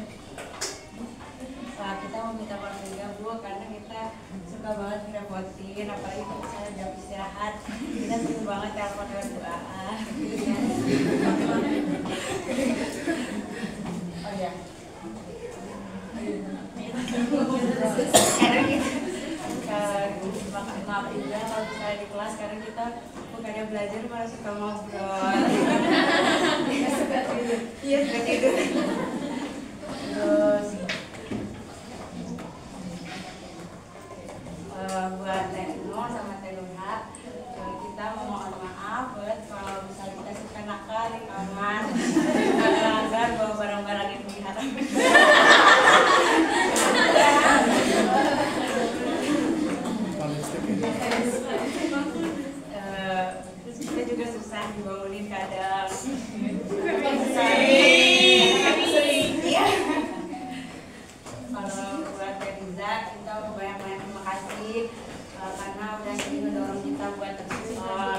kita mau minta maaf juga Bu, karena kita suka banget ngerepotin, apalagi kalau misalnya jam istirahat kita sering banget telepon dengan doa gitu kan. Oh ya, karena kita maaf juga kalau misalnya di kelas, karena kita bukannya belajar malah suka ngobrol. Iya suka tidur. Iya suka tidur. Terus buat Teh Nur sama Teh Nurha, kita mohon maaf buat kalau misalnya kita suka nakal di kamar, melanggar bawa barang-barang yang diharam. Terus kita juga susah dibangunin kadang. Kalau buat Riza, kita banyak-banyak terima kasih karena udah sering mendorong kita buat ekspor.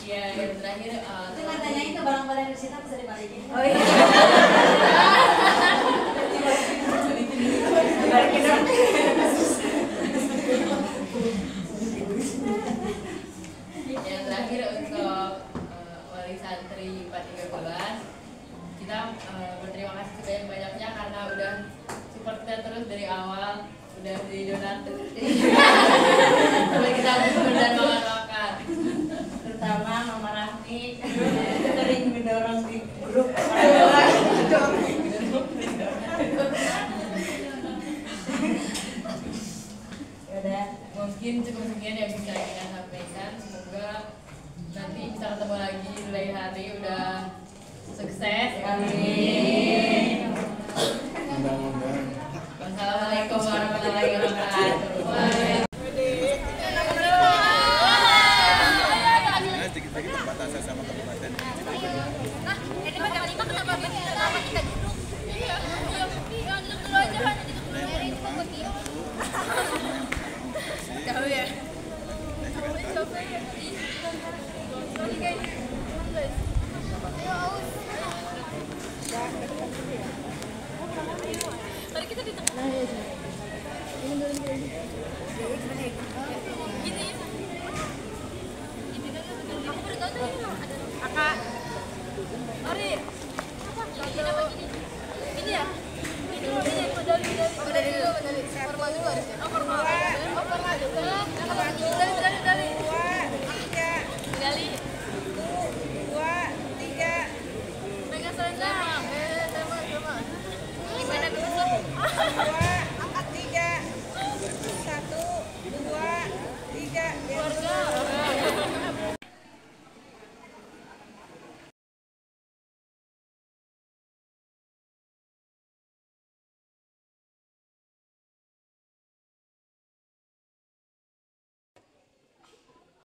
Ya, yang terakhir itu kan tanyain ke barang-barang di sini bisa dibalikin. Oh iya. Balikin dong. Yang terakhir untuk wali santri 413, kita berterima kasih sebanyak-banyaknya karena udah support kita terus dari awal, udah jadi donatur sampai kita dan makan-makan. Terutama Mama Rahmi sering mendorong di grup. Mungkin cukup sekian yang bisa kita sampaikan. Semoga nanti bisa ketemu lagi di lain hari. Udah sukses. Amin. Wassalamualaikum warahmatullahi wabarakatuh. Sedikit lagi pembatasan sama